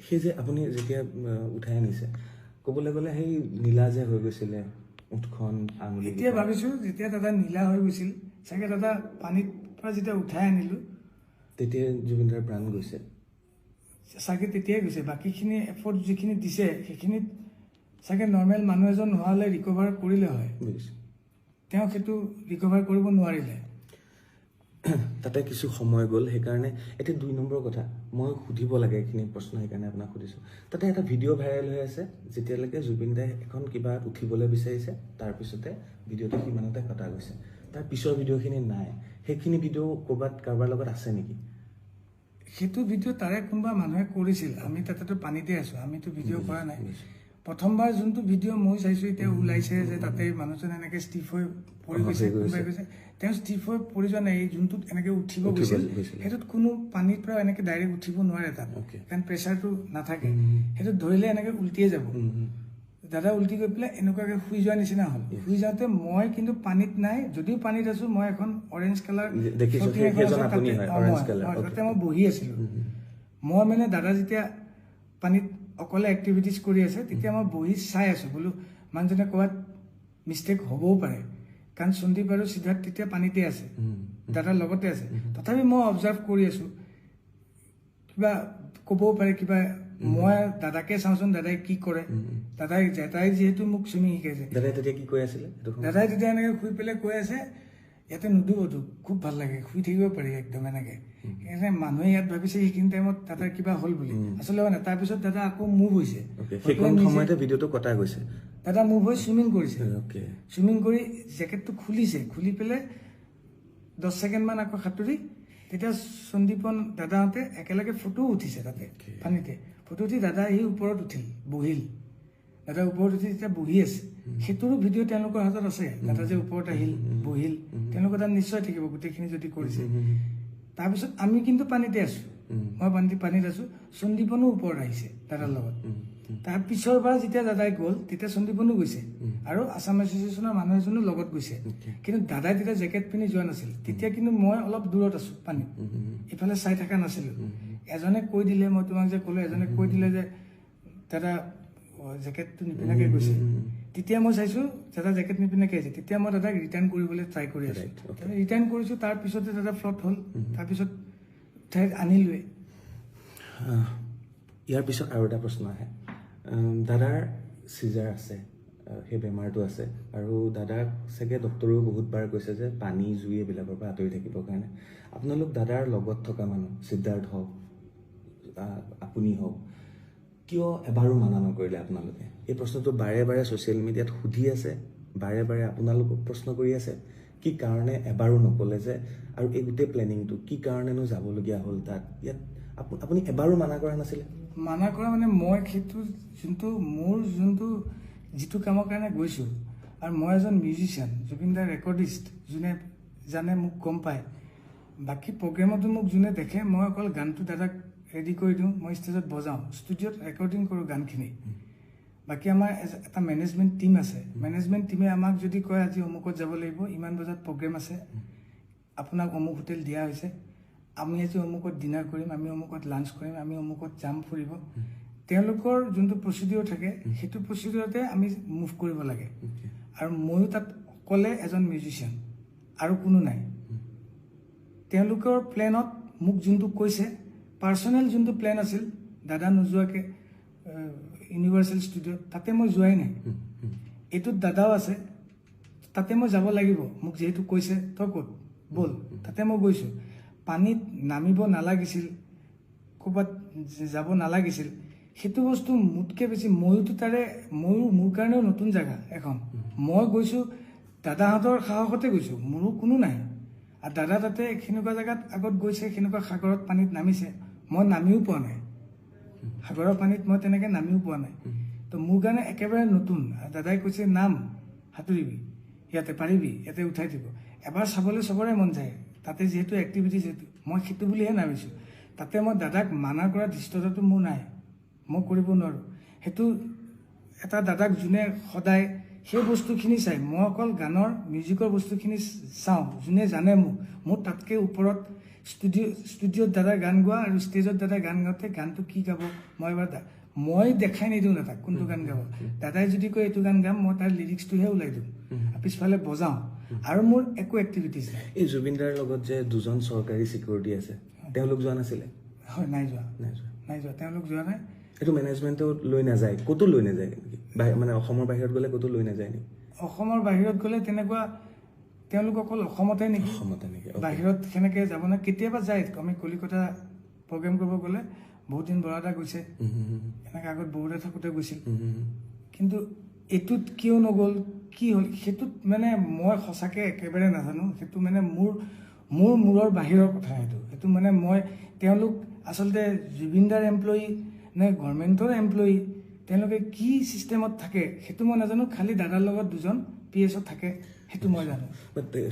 সেই যে আপুনি যেতিয়া উঠাই আনিছে ক'বলৈ গ'লে সেই নীলা যে হৈ গৈছিলে উঠখন আঙুলি এতিয়া ভাবিছোঁ যেতিয়া দাদা নীলা হৈ গৈছিল চাগে দাদা পানীৰ পৰা যেতিয়া উঠাই আনিলোঁ তেতিয়া জুবিনদাৰ প্ৰাণ গৈছে চাগে তেতিয়াই গৈছে বাকীখিনি এফৰ্ট যিখিনি দিছে সেইখিনিত চাগে নৰ্মেল মানুহ এজন নোহোৱালে ৰিকভাৰ কৰিলে হয় তেওঁ সেইটো ৰিকভাৰ কৰিব নোৱাৰিলে তাতে কিছু সময় গ'ল সেইকাৰণে এতিয়া 2 নম্বৰ কথা মই সুধিব লাগে এইখিনি প্ৰশ্ন সেইকাৰণে আপোনাক সুধিছোঁ তাতে এটা ভিডিঅ' ভাইৰেল হৈ আছে যেতিয়ালৈকে জুবিন দাই এখন কিবা উঠিবলৈ বিচাৰিছে তাৰপিছতে ভিডিঅ'টো সিমানতে কটা গৈছে তাৰ পিছৰ ভিডিঅ'খিনি নাই সেইখিনি ভিডিঅ' ক'ৰবাত কাৰোবাৰ লগত আছে নেকি সেইটো ভিডিঅ' তাৰে কোনোবা মানুহে কৰিছিল আমি তাতেতো পানীতে আছোঁ আমিতো ভিডিঅ' কৰা নাই প্ৰথমবাৰ যোনটো ভিডিঅ' মই চাইছোঁ এতিয়া ওলাইছে যে তাতে মানুহজন এনেকৈ ষ্টিফ হৈ পৰি গৈছে কোনোবাই কৈছে তেওঁ ষ্টিফ হৈ পৰি যোৱা নাই যোনটোত এনেকৈ উঠিব গৈছিল সেইটোত কোনো পানীৰ পৰা এনেকৈ ডাইৰেক্ট উঠিব নোৱাৰে তাত কাৰণ প্ৰেছাৰটো নাথাকে সেইটোত ধৰিলে এনেকৈ উল্টিয়ে যাব দাদা উল্টি গৈ পেলাই এনেকুৱাকৈ শুই যোৱা নিচিনা হ'ল শুই যাওঁতে মই কিন্তু পানীত নাই যদিও পানীত আছোঁ মই এখন অৰেঞ্জ কালাৰ তাতে মই বহি আছিলোঁ মই মানে দাদা যেতিয়া পানীত অকলে এক্টিভিটিজ কৰি আছে তেতিয়া মই বহি চাই আছোঁ বোলো মানুহজনে ক'ৰবাত মিষ্টেক হ'বও পাৰে কাৰণ সন্দীপ আৰু সিদ্ধাৰ্থ তেতিয়া পানীতে আছে দাদাৰ লগতে আছে তথাপি মই অবজাৰ্ভ কৰি আছোঁ কিবা ক'বও পাৰে কিবা মই দাদাকে চাওঁচোন দাদাই কি কৰে দাদাই যিহেতু মোক চুইমিং শিকাইছে দাদাই তেতিয়া কি কৈ আছিলে দাদাই তেতিয়া এনেকৈ শুই পেলাই কৈ আছে ইয়াতে নুডুবতো খুব ভাল লাগে শুই থাকিব পাৰি একদম এনেকৈ মানুহে ইয়াত ভাবিছে সেইখিনি টাইমত দাদাৰ কিবা হ'ল বুলি আচলতে মানে তাৰপিছত দাদা আকৌ মুভ হৈছে ভিডিঅ'টো কটা গৈছে দাদা মুভ হৈ চুইমিং কৰিছে চুইমিং কৰি জেকেটটো খুলিছে খুলি পেলাই 10 ছেকেণ্ডমান আকৌ সাঁতুৰি তেতিয়া সন্দীপন দাদাহঁতে একেলগে ফটো উঠিছে তাতে পানীতে ফটো উঠি দাদা আহি ওপৰত উঠিল বহিল দাদা ওপৰত উঠি তেতিয়া বহি আছে সেইটোৰো ভিডিঅ' তেওঁলোকৰ হাতত আছে দাদা যে ওপৰত আহিল বহিল তেওঁলোকৰ তাত নিশ্চয় থাকিব গোটেইখিনি যদি কৰিছে তাৰপিছত আমি কিন্তু পানীতে আছোঁ মই পানীত আছোঁ সন্দীপনো ওপৰত আহিছে দাদাৰ লগত তাৰ পিছৰবাৰ যেতিয়া দাদাই গ'ল তেতিয়া সন্দীপনো গৈছে আৰু আছাম এছ'চিয়েশ্যনৰ মানুহ এজনো লগত গৈছে কিন্তু দাদাই তেতিয়া জেকেট পিন্ধি যোৱা নাছিল তেতিয়া কিন্তু মই অলপ দূৰত আছোঁ পানীত ইফালে চাই থকা নাছিলোঁ এজনে কৈ দিলে মই তোমাক যে ক'লো এজনে কৈ দিলে যে দাদা জেকেটটো নিপিন্ধাকৈ গৈছে তেতিয়া মই চাইছোঁ দাদা জেকেট নিপিন্ধাকৈ আহিছে তেতিয়া মই দাদাক ৰিটাৰ্ণ কৰিবলৈ ট্ৰাই কৰি আছোঁ ৰিটাৰ্ণ কৰিছোঁ তাৰপিছতে দাদা ফ্লট হ'ল তাৰপিছত ঠাইত আনিলোৱে ইয়াৰ পিছত আৰু এটা প্ৰশ্ন আহে দাদাৰ চিজাৰ আছে সেই বেমাৰটো আছে আৰু দাদাক চাগে ডক্টৰেও বহুতবাৰ কৈছে যে পানী জুই এইবিলাকৰ পৰা আঁতৰি থাকিবৰ কাৰণে আপোনালোক দাদাৰ লগত থকা মানুহ সিদ্ধাৰ্থ হওক আপুনি হওক কিয় এবাৰো মানা নকৰিলে আপোনালোকে এই প্ৰশ্নটো বাৰে বাৰে ছ'চিয়েল মিডিয়াত সুধি আছে বাৰে বাৰে আপোনালোকক প্ৰশ্ন কৰি আছে কি কাৰণে এবাৰো নক'লে যে আৰু এই গোটেই প্লেনিংটো কি কাৰণেনো যাবলগীয়া হ'ল তাত ইয়াত আপুনি এবাৰো মানা কৰা নাছিলে মানা কৰা মানে মই সেইটো মোৰ যিটো কামৰ কাৰণে গৈছোঁ আৰু মই এজন মিউজিচিয়ান জুবিন দাৰ ৰেকৰ্ডিষ্ট যোনে জানে মোক গম পায় বাকী প্ৰগ্ৰেমতো মোক যোনে দেখে মই অকল গানটো দাদাক ৰেডি কৰি দিওঁ মই ষ্টেজত বজাওঁ ষ্টুডিঅ'ত ৰেকৰ্ডিং কৰোঁ গানখিনি বাকী আমাৰ এটা মেনেজমেণ্ট টীম আছে মেনেজমেণ্ট টীমে আমাক যদি কয় আজি অমুকত যাব লাগিব ইমান বজাত প্ৰগ্ৰেম আছে আপোনাক অমুক হোটেল দিয়া হৈছে আমি আজি অমুকত ডিনাৰ কৰিম আমি অমুকত লাঞ্চ কৰিম আমি অমুকত যাম ফুৰিব তেওঁলোকৰ যোনটো প্ৰচিডিঅ'ৰ থাকে সেইটো প্ৰচিডিঅ'ৰতে আমি মুভ কৰিব লাগে আৰু ময়ো তাত অকলে এজন মিউজিচিয়ান আৰু কোনো নাই তেওঁলোকৰ প্লেনত মোক যোনটো কৈছে পাৰ্চনেল যোনটো প্লেন আছিল দাদা নোযোৱাকৈ ইউনিভাৰ্চেল ষ্টুডিঅ'ত তাতে মই যোৱাই নাই এইটোত দাদাও আছে তাতে মই যাব লাগিব মোক যিহেতু কৈছে তই ক'ত ব'ল তাতে মই গৈছোঁ পানীত নামিব নালাগিছিল ক'ৰবাত যাব নালাগিছিল সেইটো বস্তু মোতকৈ বেছি ময়োতো মোৰ কাৰণেও নতুন জেগা এখন মই গৈছোঁ দাদাহঁতৰ সাহসতে গৈছোঁ মোৰো কোনো নাই আৰু দাদা তাতে সেনেকুৱা জেগাত আগত গৈছে সেনেকুৱা সাগৰত পানীত নামিছে মই নামিও পোৱা নাই সাগৰৰ পানীত মই তেনেকৈ নামিও পোৱা নাই তো মোৰ কাৰণে একেবাৰে নতুন দাদাই কৈছে নাম সাঁতুৰিবি ইয়াতে পাৰিবি ইয়াতে উঠাই দিব এবাৰ চাবলৈ চবৰে মন যায় তাতে যিহেতু এক্টিভিটিজ সেইটো মই সেইটো বুলিহে নামিছোঁ তাতে মই দাদাক মানা কৰা ধৃষ্টতাটো মোৰ নাই মই কৰিব নোৱাৰোঁ সেইটো এটা দাদাক যোনে সদায় সেই বস্তুখিনি চাই মই অকল গানৰ মিউজিকৰ বস্তুখিনি চাওঁ যোনে জানে মোৰ তাতকৈ ওপৰত ষ্টুডিঅ'ত দাদা গান গোৱা আৰু ষ্টেজত দাদা গান গাওঁতে গানটো কি গাব মই দেখাই নিদিওঁ দাদাক কোনটো গান গাব দাদাই যদি কয় এইটো গান গাম মই তাৰ লিৰিক্সটোহে ওলাই দিওঁ পিছফালে বজাওঁ আৰু মোৰ একো এক্টিভিটিজ নাই এই জুবিন দাৰ লগত যে দুজন চৰকাৰী চিকিউৰিটি আছে তেওঁলোক যোৱা নাছিলে হয় নাই যোৱা তেওঁলোক যোৱা নাই এইটো মেনেজমেণ্টেও লৈ নাযায় ক'তো লৈ নাযায় মানে অসমৰ বাহিৰত গ'লে ক'তো লৈ নাযায় নেকি অসমৰ বাহিৰত গ'লে তেওঁলোক অকল অসমতে নেকি অসমতে নেকি বাহিৰত সেনেকে যাব না কেতিয়াবা যায় আমি কলিকতা প্ৰগ্ৰেম কৰিব গ'লে বহুত দিন বৰাদা গৈছে এনেকে আগত বহুতে থাকোঁতে গৈছিল কিন্তু এইটোত কিয় নগ'ল কি হ'ল সেইটোত মানে মই সঁচাকে একেবাৰে নাজানো সেইটো মানে মোৰ মূৰৰ বাহিৰৰ কথা সেইটো মানে মই তেওঁলোক আচলতে জুবিনদাৰ এমপ্লয়ী নে গভৰ্ণমেণ্টৰ এমপ্লয়ী তেওঁলোকে কি চিষ্টেমত থাকে সেইটো মই নাজানো খালি দাদাৰ লগত দুজন PSত থাকে সেইটো মই জানো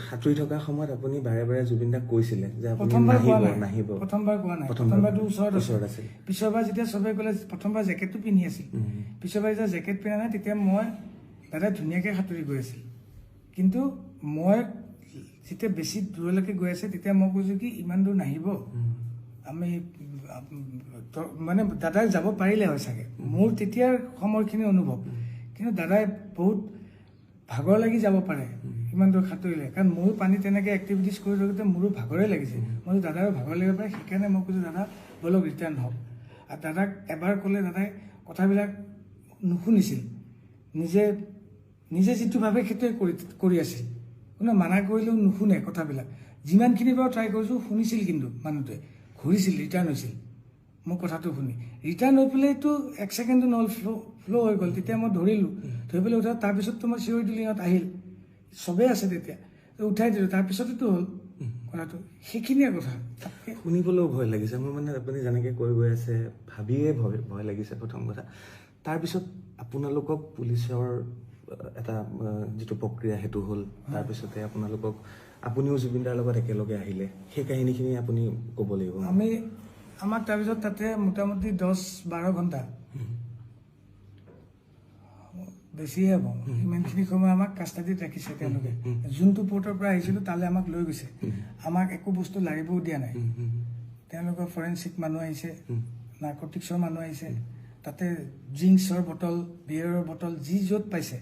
সাঁতুৰি থকা সময়ত আপুনি বাৰে বাৰে জুবিনদাক কৈছিলে যে আপুনি প্ৰথমবাৰ কোৱা নাহিব নাই প্ৰথমবাৰ কোৱা নাই প্ৰথমবাৰটো ওচৰত আছিল পিছৰবাৰ যেতিয়া চবে ক'লে প্ৰথমবাৰ জেকেটটো পিন্ধি আছিল পিছৰবাৰ যেতিয়া জেকেট পিন্ধা নাই তেতিয়া মই দাদা ধুনীয়াকৈ সাঁতুৰি গৈ আছিল কিন্তু মই যেতিয়া বেছি দূৰলৈকে গৈ আছে তেতিয়া মই কৈছোঁ কি ইমান দূৰ নাহিব আমি মানে দাদাই যাব পাৰিলে হয় চাগে মোৰ তেতিয়াৰ সময়খিনি অনুভৱ কিন্তু দাদাই বহুত ভাগৰ লাগি যাব পাৰে ইমান দূৰ সাঁতুৰিলে কাৰণ মোৰো পানী তেনেকৈ এক্টিভিটিজ কৰি থাকোঁতে মোৰো ভাগৰে লাগিছে মই দাদাৰো ভাগৰ লাগিব পাৰে সেইকাৰণে মই কৈছোঁ দাদা বলক ৰিটাৰ্ণ হওক আৰু দাদাক এবাৰ ক'লে দাদাই কথাবিলাক নুশুনিছিল নিজে যিটো ভাবে সেইটোৱে কৰি আছিল কোনে মানা কৰিলেও নুশুনে কথাবিলাক যিমানখিনি বাৰু ট্ৰাই কৰিছোঁ শুনিছিল কিন্তু মানুহটোৱে ঘূৰিছিল ৰিটাৰ্ণ হৈছিল মোৰ কথাটো শুনি ৰিটাৰ্ণ হৈ পেলাইতো 1 ছেকেণ্ডো নহ'ল ফ্ল' হৈ গ'ল তেতিয়া মই ধৰি পেলাই উঠা তাৰপিছততো মই চিঞৰি দিলোঁ ইহঁত আহিল চবেই আছে তেতিয়া উঠাই দিলোঁ তাৰপিছতেতো হ'ল কথাটো সেইখিনিয়ে কথা শুনিবলৈও ভয় লাগিছে মোৰ মানে আপুনি যেনেকৈ কৈ গৈ আছে ভাবিয়ে ভয় লাগিছে প্ৰথম কথা তাৰপিছত আপোনালোকক পুলিচৰ এটা যিটো প্ৰক্ৰিয়া সেইটো হ'ল তাৰপিছতে আপুনিও জুবিনদাৰ লগত একেলগে আহিলে সেই কাহিনীখিনি আপুনি ক'ব লাগিব আমাক তাৰপিছত তাতে মোটামুটি 10-12 ঘণ্টা বেছিয়ে হ'ব ইমানখিনি সময় আমাক কাষ্টাডিত ৰাখিছে তেওঁলোকে যোনটো পৰ্টৰ পৰা আহিছিলোঁ তালৈ আমাক লৈ গৈছে আমাক একো বস্তু লাৰিবও দিয়া নাই তেওঁলোকৰ ফৰেনচিক মানুহ আহিছে নাৰ্কটিক্সৰ মানুহ আহিছে তাতে ড্ৰিংকছৰ বটল বিয়েৰৰ বটল যি য'ত পাইছে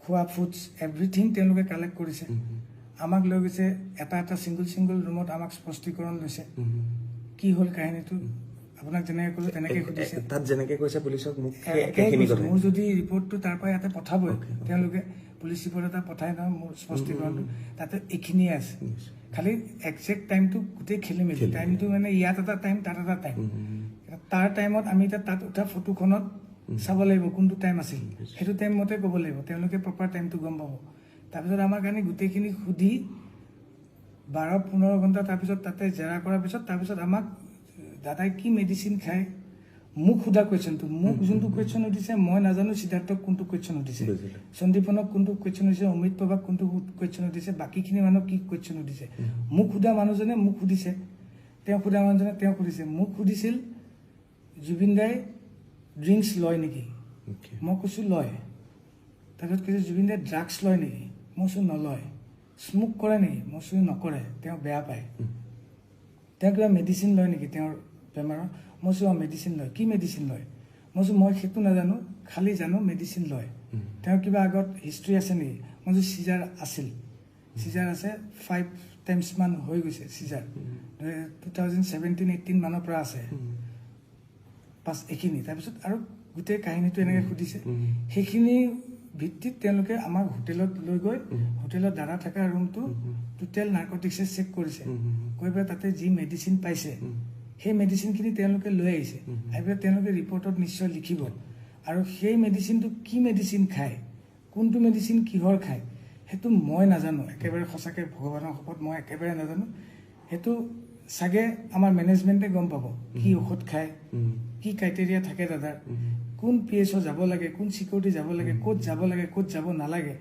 খোৱা ফুডছ এভৰিথিং তেওঁলোকে কালেক্ট কৰিছে আমাক লৈ গৈছে এটা ছিংগল ৰুমত আমাক স্পষ্টীকৰণ লৈছে কি হ'ল কাহিনীটো আপোনাক যেনেকৈ ক'লোঁ তেনেকৈ সুধিছে তাত যেনেকৈ কৈছে পুলিচক মোৰ যদি ৰিপৰ্টটো তাৰ পৰা ইয়াতে পঠাবই তেওঁলোকে পুলিচ ৰিপৰ্ট এটা পঠাই নহয় মোৰ স্পষ্টীকৰণটো তাতে এইখিনিয়ে আছে খালি একজেক্ট টাইমটো গোটেই খেলি মেলি টাইমটো মানে ইয়াত এটা টাইম তাত এটা টাইম তাৰ টাইমত আমি এতিয়া তাত উঠা ফটোখনত চাব লাগিব কোনটো টাইম আছিল সেইটো টাইম মতে ক'ব লাগিব তেওঁলোকে প্ৰপাৰ টাইমটো গম পাব তাৰপিছত আমাৰ কাৰণে গোটেইখিনি সুধি 12-15 ঘণ্টা তাৰপিছত তাতে জেৰা কৰাৰ পিছত তাৰপিছত আমাক দাদাই কি মেডিচিন খায় মোক সোধা কুৱেশ্যনটো মোক যোনটো কুৱেশ্যন সুধিছে মই নাজানো সিদ্ধাৰ্থক কোনটো কুৱেশ্যন সুধিছে সন্দীপনক কোনটো কুৱেশ্যন সুধিছে অমিত প্ৰভাক কোনটো কুৱেশ্যন সুধিছে বাকীখিনি মানুহক কি কুৱেশ্যন সুধিছে মোক সোধা মানুহজনে মোক সুধিছে তেওঁ সোধা মানুহজনে তেওঁক সুধিছে মোক সুধিছিল জুবিনদাই ড্ৰিংকছ লয় নেকি মই কৈছোঁ লয় তাৰপিছত কৈছে জুবিনদাই ড্ৰাগছ লয় নেকি মই কৈছোঁ নলয় স্মোক কৰে নেকি মই কৈছোঁ নকৰে তেওঁ বেয়া পায় তেওঁ কিবা মেডিচিন লয় নেকি তেওঁৰ বেমাৰৰ মই কৈছোঁ মেডিচিন লয় কি মেডিচিন লয় মই কৈছোঁ মই সেইটো নাজানো খালি জানো মেডিচিন লয় তেওঁৰ কিবা আগত হিষ্ট্ৰী আছে নেকি মই কৈছোঁ চিজাৰ আছিল চিজাৰ আছে 5 টাইমছ মান হৈ গৈছে চিজাৰ 2017-18 মানৰ পৰা আছে পাছ এইখিনি তাৰপিছত আৰু গোটেই কাহিনীটো এনেকৈ সুধিছে সেইখিনি ভিত্তিত তেওঁলোকে আমাক হোটেলত লৈ গৈ হোটেলত দাদা থকা ৰুমটো টোটেল নাৰ্কটিক্সে চেক কৰিছে কৈ পেলাই তাতে যি মেডিচিন পাইছে সেই মেডিচিনখিনি তেওঁলোকে লৈ আহিছে আহি পেলাই তেওঁলোকে ৰিপৰ্টত নিশ্চয় লিখিব আৰু সেই মেডিচিনটো কি মেডিচিন খায় কোনটো মেডিচিন কিহৰ খায় সেইটো মই নাজানো একেবাৰে সঁচাকৈ ভগৱানৰ শপত মই একেবাৰে নাজানো সেইটো চাগে আমাৰ মেনেজমেণ্টে গম পাব কি ঔষধ খায় কি ক্ৰাইটেৰিয়া থাকে দাদাৰ কোন PSO যাব লাগে কোন চিকিউৰিটি যাব লাগে ক'ত যাব লাগে ক'ত যাব নালাগে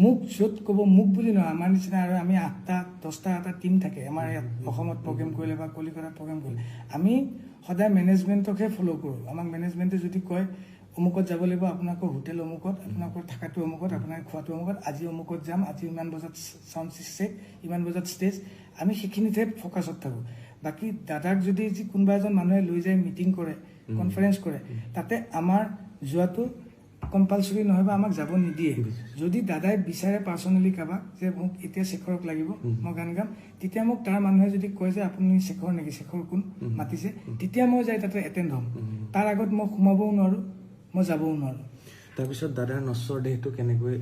মোক য'ত ক'ব মোক বুলি নহয় আমাৰ নিচিনা আৰু আমি 8-10টা এটা টীম থাকে আমাৰ ইয়াত অসমত প্ৰগ্ৰেম কৰিলে বা কলিকতাত প্ৰগ্ৰেম কৰিলে আমি সদায় মেনেজমেণ্টকহে ফ'ল' কৰোঁ আমাক মেনেজমেণ্টে যদি কয় অমুকত যাব লাগিব আপোনালোকৰ হোটেল অমুকত আপোনালোকৰ থকাটো অমুকত আপোনাৰ খোৱাটো অমুকত আজি অমুকত যাম আজি ইমান বজাত চাউণ্ড চেক ইমান বজাত ষ্টেজ আমি সেইখিনিতহে ফ'কাছত থাকোঁ বাকী দাদাক যদি কোনোবা এজন মানুহে লৈ যায় মিটিং কৰে কনফাৰেঞ্চ কৰে তাতে আমাৰ যোৱাটো কম্পালচৰি নহয় বা আমাক যাব নিদিয়ে যদি দাদাই বিচাৰে পাৰ্চনেলি কাৰোবাক যে মোক এতিয়া শেখৰক লাগিব মই গান গাম তেতিয়া মোক তাৰ মানুহে যদি কয় যে আপুনি শেখৰ নেকি শেখৰ কোন মাতিছে তেতিয়া মই যাই তাতে এটেণ্ড হ'ম তাৰ আগত মই সোমাবও নোৱাৰোঁ মই যাবও নোৱাৰোঁ তাৰপিছত দাদাৰ নশ্বৰ দেহটো কেনেকৈ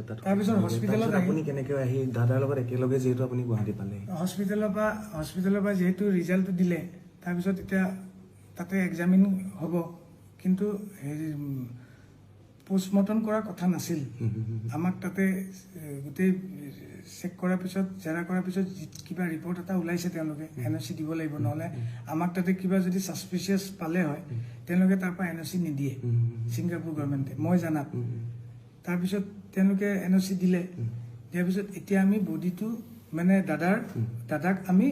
তাত তাৰপিছত হস্পিটেলত তাৰপিছত আপুনি কেনেকৈ আহি দাদাৰ লগত একেলগে যিহেতু আপুনি গুৱাহাটী পালে হস্পিটেলৰ পৰা যিহেতু ৰিজাল্টটো দিলে তাৰপিছত এতিয়া তাতে এক্সামিন হ'ব কিন্তু হেৰি পোষ্টমৰ্টম কৰাৰ কথা নাছিল আমাক তাতে গোটেই চেক কৰাৰ পিছত জেৰা কৰাৰ পিছত কিবা ৰিপৰ্ট এটা ওলাইছে তেওঁলোকে NOC দিব লাগিব নহ'লে আমাক তাতে কিবা যদি ছাছপিচিয়াছ পালে হয় তেওঁলোকে তাৰ পৰা NOC নিদিয়ে ছিংগাপুৰ গভৰ্ণমেণ্টে মই জানাত তাৰপিছত তেওঁলোকে NOC দিলে দিয়াৰ পিছত এতিয়া আমি বডিটো মানে দাদাক আমি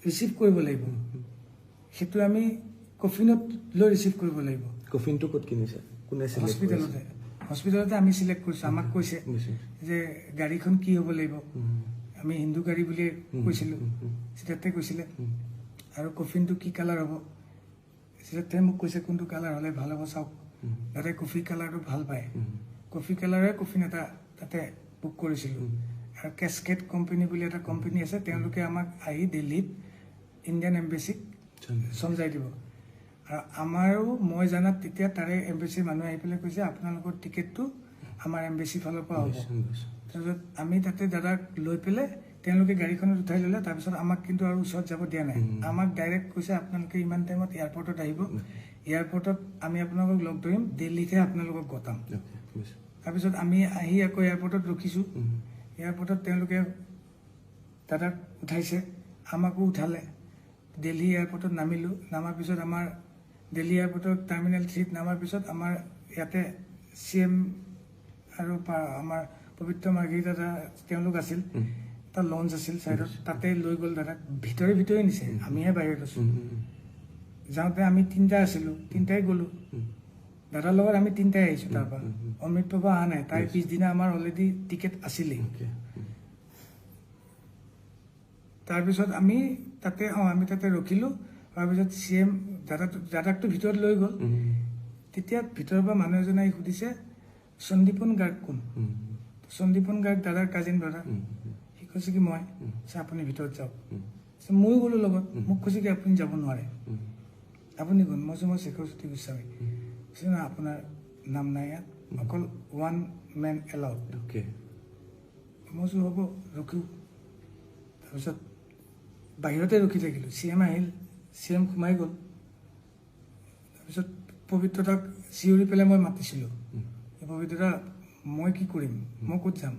ৰিচিভ কৰিব লাগিব সেইটো আমি কফিনত লৈ ৰিচিভ কৰিব লাগিব কফিনটো ক'ত কিনিছে কোনে হস্পিটেলতে আমি চিলেক্ট কৰিছোঁ আমাক কৈছে যে গাড়ীখন কি হ'ব লাগিব আমি হিন্দু গাড়ী বুলিয়ে কৈছিলোঁ সিদ্ধাৰ্থে কৈছিলে আৰু কফিনটো কি কালাৰ হ'ব সিদ্ধাৰ্থে মোক কৈছে কোনটো কালাৰ হ'লে ভাল হ'ব চাওক দাদাই কফি কালাৰটো ভাল পায় কফি কালাৰে কফিন এটা তাতে বুক কৰিছিলোঁ আৰু কেছকেট কোম্পানী বুলি এটা কোম্পানী আছে তেওঁলোকে আমাক আহি দিল্লীত ইণ্ডিয়ান এম্বেচিক চমজাই দিব আৰু আমাৰো মই জানাত তেতিয়া তাৰে এম্বেচিৰ মানুহ আহি পেলাই কৈছে আপোনালোকৰ টিকেটটো আমাৰ এম্বেচি ফালৰ পৰা হ'ব তাৰপিছত আমি তাতে দাদাক লৈ পেলাই তেওঁলোকে গাড়ীখনত উঠাই ল'লে তাৰপিছত আমাক কিন্তু আৰু ওচৰত যাব দিয়া নাই আমাক ডাইৰেক্ট কৈছে আপোনালোকে ইমান টাইমত এয়াৰপৰ্টত আহিব এয়াৰপৰ্টত আমি আপোনালোকক লগ ধৰিম দিল্লীতহে আপোনালোকক গতাম তাৰপিছত আমি আহি আকৌ এয়াৰপৰ্টত ৰখিছোঁ এয়াৰপৰ্টত তেওঁলোকে দাদাক উঠাইছে আমাকো উঠালে দিল্লী এয়াৰপৰ্টত নামিলোঁ নামাৰ পিছত আমাৰ দিল্লী এয়াৰপৰ্টত টাৰ্মিনেল 3ত নামাৰ পিছত আমাৰ ইয়াতে CM আৰু আমাৰ পবিত্ৰ মাৰ্ঘেৰিটা তেওঁলোক আছিল এটা লঞ্চ আছিল ছাইডত তাতে লৈ গ'ল দাদাক ভিতৰে নিছে আমিহে বাহিৰত আছোঁ যাওঁতে আমি 3টা আছিলোঁ 3টাই গ'লোঁ দাদাৰ লগত আমি 3টাই আহিছোঁ তাৰ পৰা অমৃত প্ৰভা অহা নাই তাই পিছদিনা আমাৰ অলৰেডি টিকেট আছিলেই তাৰপিছত আমি তাতে ৰখিলোঁ তাৰপিছত CM দাদাকটো ভিতৰত লৈ গ'ল তেতিয়া ভিতৰৰ পৰা মানুহ এজনে আহি সুধিছে সন্দীপন গাৰ্গ কোন সন্দীপন গাৰ্গ দাদাৰ কাজিন ব্ৰাদাৰ সি কৈছে কি মই আপুনি ভিতৰত যাওক ময়ো গ'লোঁ লগত মোক কৈছে কি আপুনি যাব নোৱাৰে আপুনি কোন মই শেখৰজ্যোতি গোস্বামী কৈছে না আপোনাৰ নাম নাই ইয়াত অকল 1 man allowed মই হ'ব ৰখো তাৰপিছত বাহিৰতে ৰখি থাকিলোঁ CM আহিল CM সোমাই গ'ল তাৰপিছত পবিত্ৰতাক চিঞৰি পেলাই মই মাতিছিলোঁ পবিত্ৰতা মই কি কৰিম মই ক'ত যাম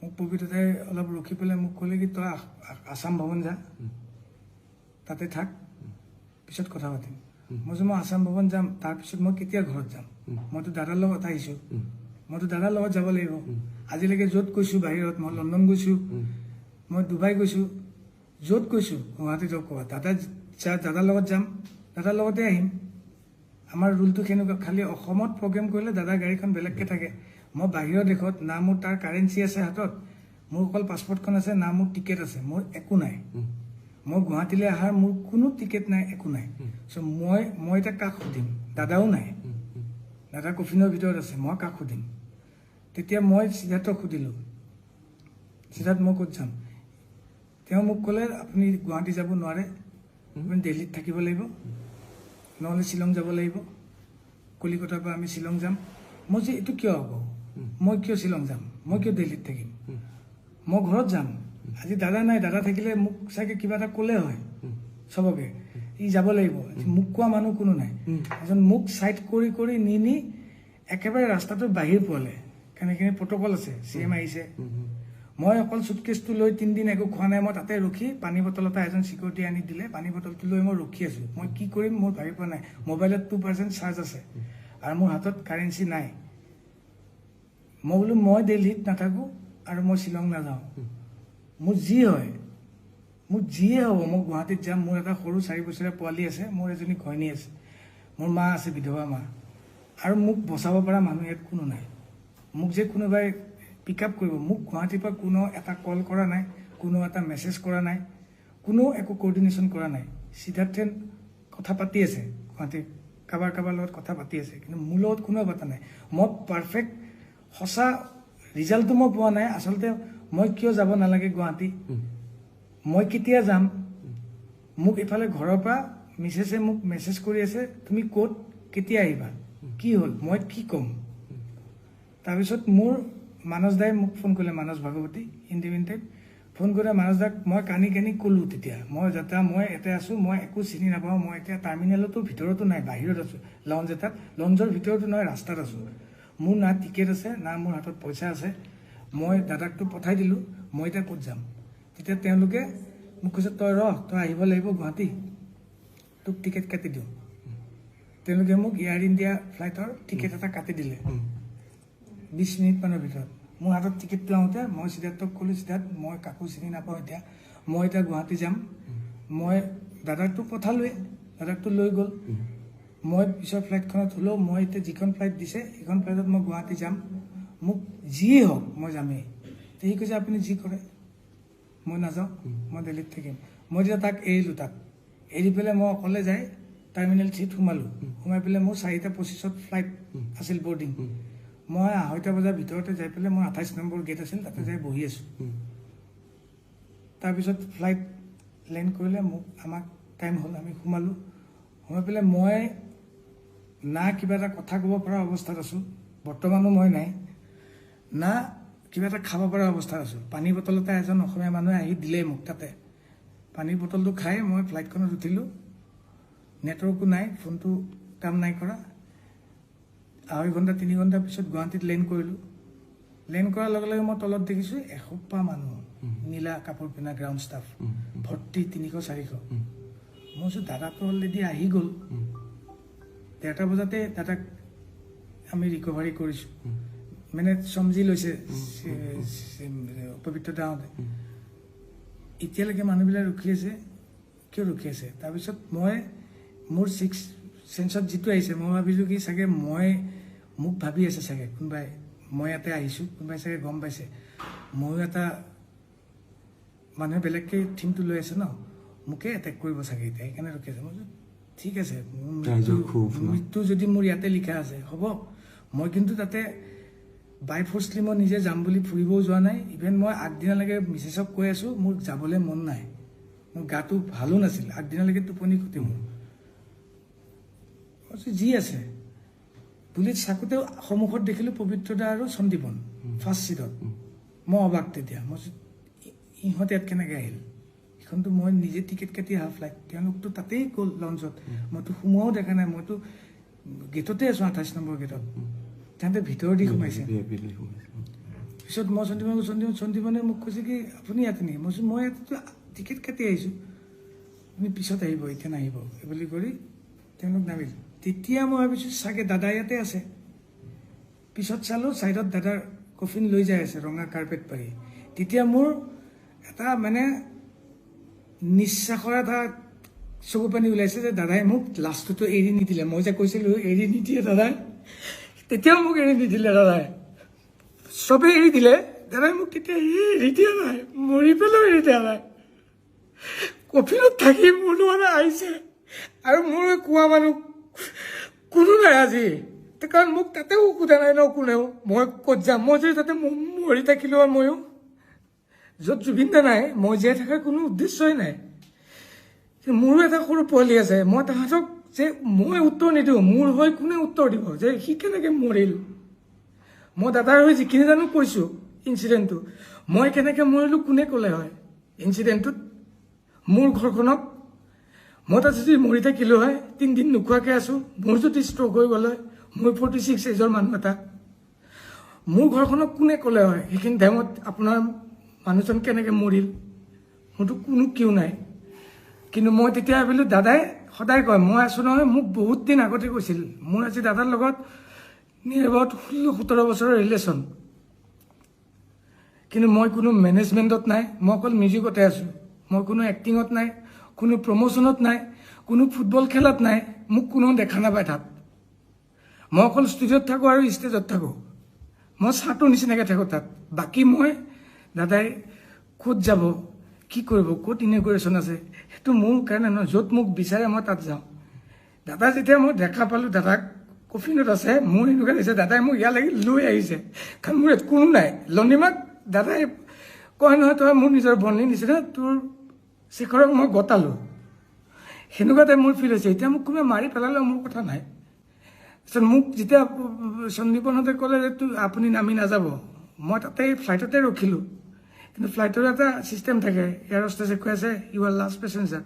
মোক পবিত্ৰতাই অলপ ৰখি পেলাই মোক ক'লে কি তই আছাম ভৱন যা তাতে থাক পিছত কথা পাতিম মই আছাম ভৱন যাম তাৰপিছত মই কেতিয়া ঘৰত যাম মইতো দাদাৰ লগত আহিছোঁ মইতো দাদাৰ লগত যাব লাগিব আজিলৈকে য'ত গৈছোঁ বাহিৰত মই লণ্ডন গৈছোঁ মই ডুবাই গৈছোঁ য'ত গৈছোঁ গুৱাহাটীত ক'ৰবাত দাদাৰ লগত যাম দাদাৰ লগতে আহিম আমাৰ ৰুলটো কেনেকুৱা খালি অসমত প্ৰগ্ৰেম কৰিলে দাদাৰ গাড়ীখন বেলেগকৈ থাকে মই বাহিৰৰ দেশত না মোৰ তাৰ কাৰেঞ্চি আছে হাতত মোৰ অকল পাছপৰ্টখন আছে না মোৰ টিকেট আছে মোৰ একো নাই মই গুৱাহাটীলৈ অহাৰ মোৰ কোনো টিকেট নাই একো নাই চ' মই এতিয়া কাক সুধিম দাদাও নাই দাদা কফিনৰ ভিতৰত আছে মই কাক সুধিম তেতিয়া মই সিদ্ধাৰ্থক সুধিলোঁ সিদ্ধাৰ্থ মই ক'ত যাম তেওঁ মোক ক'লে আপুনি গুৱাহাটী যাব নোৱাৰে আপুনি দিল্লীত থাকিব লাগিব নহ'লে শ্বিলং যাব লাগিব কলিকতাৰ পৰা আমি শ্বিলং যাম মই যে এইটো কিয় হ'ব মই কিয় শ্বিলং যাম মই কিয় দিল্লীত থাকিম মই ঘৰত যাম আজি দাদা নাই দাদা থাকিলে মোক চাগে কিবা এটা ক'লে হয় চবকে ই যাব লাগিব মোক কোৱা মানুহ কোনো নাই এজন মোক চাইড কৰি নি একেবাৰে ৰাস্তাটোৰ বাহিৰ পোৱালে কেনেকৈ প্ৰট'কল আছে CM আহিছে মই অকল চুটকেছটো লৈ 3 দিন একো খোৱা নাই মই তাতে ৰখি পানী বটল এটা এজন চিকিউৰিটি আনি দিলে পানী বটলটো লৈ মই ৰখি আছোঁ মই কি কৰিম মোৰ ভাবি পোৱা নাই মোবাইলত 2% চাৰ্জ আছে আৰু মোৰ হাতত কাৰেঞ্চি নাই মই বোলো মই দিল্লীত নাথাকোঁ আৰু মই শ্বিলং নাযাওঁ মোৰ যিয়ে হ'ব মই গুৱাহাটীত যাম মোৰ এটা সৰু 4 বছৰীয়া পোৱালি আছে মোৰ এজনী ঘৈণী আছে মোৰ মা আছে বিধৱা মা আৰু মোক বচাব পৰা মানুহ ইয়াত কোনো নাই মোক যে কোনোবাই পিক আপ কৰিব মোক গুৱাহাটীৰ পৰা কোনো এটা কল কৰা নাই কোনো এটা মেছেজ কৰা নাই কোনো একো কোঅৰ্ডিনেশ্যন কৰা নাই সিদ্ধাৰ্থে কথা পাতি আছে গুৱাহাটীৰ কাৰোবাৰ লগত কথা পাতি আছে কিন্তু মোৰ লগত কোনো পতা নাই মই পাৰফেক্ট সঁচা ৰিজাল্টটো মই পোৱা নাই আচলতে মই কিয় যাব নালাগে গুৱাহাটী মই কেতিয়া যাম মোক ইফালে ঘৰৰ পৰা মিছেছে মোক মেছেজ কৰি আছে তুমি ক'ত কেতিয়া আহিবা কি হ'ল মই কি ক'ম তাৰপিছত মোৰ মানস দাই মোক ফোন কৰিলে মানস ভাগৱতী ইণ্ডিপেণ্ডেণ্ট ফোন কৰি মানস দাক মই কানি ক'লোঁ তেতিয়া মই ইয়াতে আছোঁ মই একো চিনি নাপাওঁ মই এতিয়া টাৰ্মিনেলতো ভিতৰতো নাই বাহিৰত আছোঁ লঞ্চ এটাত লঞ্চৰ ভিতৰতো নহয় ৰাস্তাত আছোঁ মোৰ না টিকেট আছে না মোৰ হাতত পইচা আছে মই দাদাকতো পঠাই দিলোঁ মই এতিয়া ক'ত যাম তেতিয়া তেওঁলোকে মোক কৈছে তই আহিব লাগিব গুৱাহাটী তোক টিকেট কাটি দিওঁ তেওঁলোকে মোক এয়াৰ ইণ্ডিয়া ফ্লাইটৰ টিকেট এটা কাটি দিলে 20 মিনিটমানৰ ভিতৰত মোৰ হাতত টিকেটটো আহোঁতে মই সিদ্ধাৰ্থক ক'লোঁ সিদ্ধাৰ্থ মই কাকো চিনি নাপাওঁ মই এতিয়া গুৱাহাটী যাম মই দাদাকটো পঠালোৱে দাদাকটো লৈ গ'ল মই পিছৰ ফ্লাইটখনত হ'লেও মই এতিয়া যিখন ফ্লাইট দিছে সেইখন ফ্লাইটত মই গুৱাহাটী যাম মোক যিয়ে হওক মই যামেই সি কৈছে আপুনি যি কৰে মই নাযাওঁ মই দিল্লীত থাকিম মই যেতিয়া তাক এৰি পেলাই মই অকলে যাই টাৰ্মিনেল 3ত সোমাই পেলাই মোৰ 4:25 ফ্লাইট আছিল বৰ্ডিং মই 2:30 বজাৰ ভিতৰতে যাই পেলাই মই 28 নম্বৰ গেট আছিল তাতে যাই বহি আছোঁ তাৰপিছত ফ্লাইট লেণ্ড কৰিলে আমাক টাইম হ'ল আমি সোমাই পেলাই মই না কিবা এটা কথা ক'ব পৰা অৱস্থাত আছোঁ বৰ্তমানো মই নাই না কিবা এটা খাব পৰা অৱস্থাত আছোঁ পানী বটল এটা এজন অসমীয়া মানুহে আহি দিলে মোক তাতে পানী বটলটো খাই মই ফ্লাইটখনত উঠিলোঁ নেটৱৰ্কো নাই ফোনটো কাম নাই কৰা 2.5 ঘণ্টা 3 ঘণ্টা পিছত গুৱাহাটীত লেণ্ড কৰিলোঁ লেণ্ড কৰাৰ লগে লগে মই তলত দেখিছোঁ এসোপা মানুহ নীলা কাপোৰ পিন্ধা গ্ৰাউণ্ড ষ্টাফ ভৰ্তি 300-400 মই কৈছোঁ দাদাটো অলৰেডি আহি গ'ল 1:30 বজাতে দাদাক আমি ৰিকভাৰী কৰিছোঁ মানে চমজি লৈছে পবিত্ৰ দাহঁতে এতিয়ালৈকে মানুহবিলাক ৰখি আছে কিয় ৰখি আছে তাৰপিছত মই মোৰ 6 চেন্সত যিটো আহিছে মই ভাবিছোঁ কি চাগে মোক ভাবি আছে চাগে কোনোবাই মই ইয়াতে আহিছোঁ কোনোবাই চাগে গম পাইছে ময়ো এটা মানুহে বেলেগকৈ থিমটো লৈ আছে ন মোকে এটেক কৰিব চাগে এতিয়া সেইকাৰণে ৰখি আছে মই ঠিক আছে মৃত্যু যদি মোৰ ইয়াতে লিখা আছে হ'ব মই কিন্তু তাতে বাই ফৰ্চলি মই নিজে যাম বুলি ফুৰিবও যোৱা নাই ইভেন মই আগদিনালৈকে মিছেছক কৈ আছোঁ মোৰ যাবলৈ মন নাই মোৰ গাটো ভালো নাছিল আগদিনালৈকে টোপনি ক্ষতি মোৰ যি আছে পুলিচ চাকোঁতেও সন্মুখত দেখিলোঁ পবিত্ৰদা আৰু সন্দীপন ফাৰ্ষ্ট ছিটত মই অবাক তেতিয়া মই ইহঁত ইয়াত কেনেকৈ আহিল সেইখনতো মই নিজে টিকেট কাটি অহা ফ্লাইট তেওঁলোকতো তাতেই গ'ল লঞ্চত মইতো সোমোৱাও দেখা নাই মইতো গেটতে আছোঁ 28 নম্বৰ গেটত তাহাঁতে ভিতৰ দি সোমাইছে পিছত মই সন্দীপনে মোক কৈছে কি আপুনি ইয়াতে নেকি মই কৈছোঁ মই ইয়াতেতো টিকেট কাটি আহিছোঁ আপুনি পিছত আহিব এতিয়া নাহিব বুলি কৰি তেওঁলোক নামিল তেতিয়া মই ভাবিছোঁ চাগে দাদা ইয়াতে আছে পিছত চালোঁ ছাইডত দাদাৰ কফিন লৈ যাই আছে ৰঙা কাৰ্পেট পাৰি তেতিয়া মোৰ এটা মানে নিশ্বাসৰ এটা চকু পানী ওলাইছে যে দাদাই মোক লাষ্টটো এৰি নিদিলে মই যে কৈছিলোঁ এৰি নিদিয়ে দাদাই তেতিয়াও মোক এৰি নিদিলে দাদাই চবেই এৰি দিলে দাদাই মোক তেতিয়া এৰি দিয়া নাই মৰি পেলাও এৰি দিয়া নাই কফিনত থাকি মোৰ মানে আহিছে আৰু মোৰ কোৱা মানুহ কোনো নাই আজি কাৰণ মোক তাতেও সোধা নাই ন কোনেও মই ক'ত যাম মই যদি তাতে মৰি থাকিলোঁ আৰু ময়ো য'ত জুবিন দা নাই মই জীয়াই থকাৰ কোনো উদ্দেশ্যই নাই মোৰো এটা সৰু পোৱালি আছে মই তাহাঁতক যে মই উত্তৰ নিদিওঁ মোৰ হৈ কোনে উত্তৰ দিব যে সি কেনেকৈ মৰিল মই দাদাৰ হৈ যিখিনি জানো কৈছোঁ ইঞ্চিডেণ্টটো মই কেনেকৈ মৰিলোঁ কোনে ক'লে হয় ইঞ্চিডেণ্টটোত মোৰ ঘৰখনত মই তাত যদি মৰি থাকিলোঁ হয় 3 দিন নোখোৱাকৈ আছোঁ মোৰ যদি ষ্ট্ৰক হৈ গ'ল হয় মই 46 এজৰ মানুহ এটা মোৰ ঘৰখনক কোনে ক'লে হয় সেইখিনি টাইমত আপোনাৰ মানুহজন কেনেকৈ মৰিল মোৰতো কোনো কিয় নাই কিন্তু মই তেতিয়া ভাবিলোঁ দাদাই সদায় কয় মই আছোঁ নহয় মোক বহুত দিন আগতে কৈছিল মোৰ আজি দাদাৰ লগত নিয়েৰ এবাউট 16-17 বছৰৰ ৰিলেশ্যন কিন্তু মই কোনো মেনেজমেণ্টত নাই মই অকল মিউজিকতে আছোঁ মই কোনো এক্টিঙত নাই কোনো প্ৰমোশ্যনত নাই কোনো ফুটবল খেলত নাই মোক কোনো দেখা নাপায় তাত মই অকল ষ্টুডিঅ'ত থাকোঁ আৰু ষ্টেজত থাকোঁ মই চাহটোৰ নিচিনাকৈ থাকোঁ তাত বাকী মই দাদাই ক'ত যাব কি কৰিব ক'ত ইনগ্ৰেশ্যন আছে সেইটো মোৰ কাৰণে নহয় য'ত মোক বিচাৰে মই তাত যাওঁ দাদা যেতিয়া মই দেখা পালোঁ দাদাক কফিনত আছে মোৰ এনেকুৱা লাগিছে দাদাই মোক ইয়ালৈকে লৈ আহিছে কাৰণ মোৰ কোনো নাই লণ্ডিমাক দাদাই কয় নহয় তই মোৰ নিজৰ বন্ধুৰ নিচিনা তোৰ শিখৰক মই গতালোঁ সেনেকুৱা টাইপ মোৰ ফিল হৈছে এতিয়া মোক কোনোবাই মাৰি পেলালেও মোৰ কথা নাই মোক যেতিয়া সন্দীপনহঁতে ক'লে যে আপুনি নামি নাযাব, মই তাতে ফ্লাইটতে ৰখিলোঁ। কিন্তু ফ্লাইটৰ এটা ছিষ্টেম থাকে, এয়াৰ হোষ্টেছে কৈ আছে ইউ আৰ লাষ্ট পেচেঞ্জাৰ,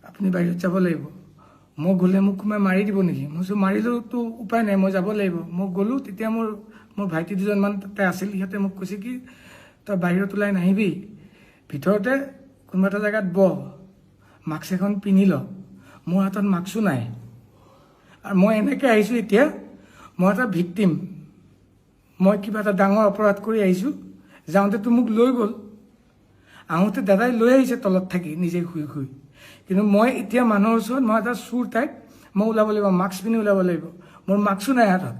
আপুনি বাহিৰত যাব লাগিব। মই গ'লে মোক কোনোবাই মাৰি দিব নেকি? মই কৈছোঁ মাৰিলেওতো উপায় নাই, মই যাব লাগিব। মই গ'লোঁ, তেতিয়া মোৰ ভাইটি দুজনমান তাতে আছিল। সিহঁতে মোক কৈছে কি তই বাহিৰত ওলাই নাহিবি, ভিতৰতে কোনোবা এটা জেগাত বহ, মাস্ক এখন পিন্ধি ল। মোৰ হাতত মাস্কো নাই, আৰু মই এনেকৈ আহিছোঁ। এতিয়া মই এটা ভিক্টিম, মই কিবা এটা ডাঙৰ অপৰাধ কৰি আহিছোঁ। যাওঁতেতো মোক লৈ গ'ল, আহোঁতে দাদাই লৈ আহিছে তলত থাকি নিজে শুই শুই। কিন্তু মই এতিয়া মানুহৰ ওচৰত মই এটা চুৰ টাইপ, মই ওলাব লাগিব, মাস্ক পিন্ধি ওলাব লাগিব। মোৰ মাস্কো নাই হাতত।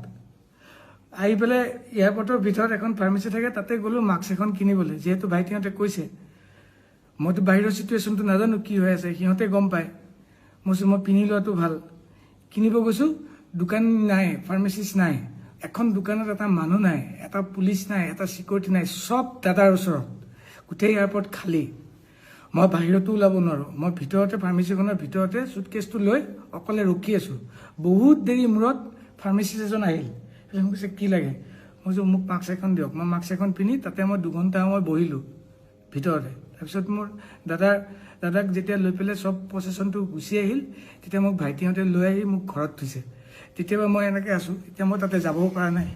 আহি পেলাই এয়াৰপৰ্টৰ ভিতৰত এখন ফাৰ্মাচী থাকে, তাতে গ'লোঁ মাস্ক এখন কিনিবলৈ। যিহেতু ভাইটিহঁতে কৈছে, মইতো বাহিৰৰ চিটুৱেশ্যনটো নাজানো কি হৈ আছে, সিহঁতে গম পায়। মই কৈছোঁ মই পিন্ধি লোৱাটো ভাল। কিনিব গৈছোঁ, দোকান নাই, ফাৰ্মাচিষ্ট নাই, এখন দোকানত এটা মানুহ নাই, এটা পুলিচ নাই, এটা চিকিউৰিটি নাই, চব দাদাৰ ওচৰত। গোটেই এয়াৰপৰ্ট খালী। মই বাহিৰতো ওলাব নোৱাৰোঁ। মই ভিতৰতে ফাৰ্মাচীখনৰ ভিতৰতে চুটকেছটো লৈ অকলে ৰখি আছোঁ। বহুত দেৰি মূৰত ফাৰ্মাচিষ্ট এজন আহিল, মোক কৈছে কি লাগে? মই কৈছোঁ মোক মাস্ক এখন দিয়ক। মই মাস্ক এখন পিন্ধি তাতে মই 2 ঘণ্টা সময় বহিলোঁ ভিতৰতে। তাৰপিছত মোৰ দাদাক যেতিয়া লৈ পেলাই চব প্ৰচেছনটো গুচি আহিল, তেতিয়া মোক ভাইটিহঁতে লৈ আহি মোক ঘৰত থৈছে। তেতিয়াবা মই এনেকৈ আছোঁ। এতিয়া মই তাতে যাবও পৰা নাই।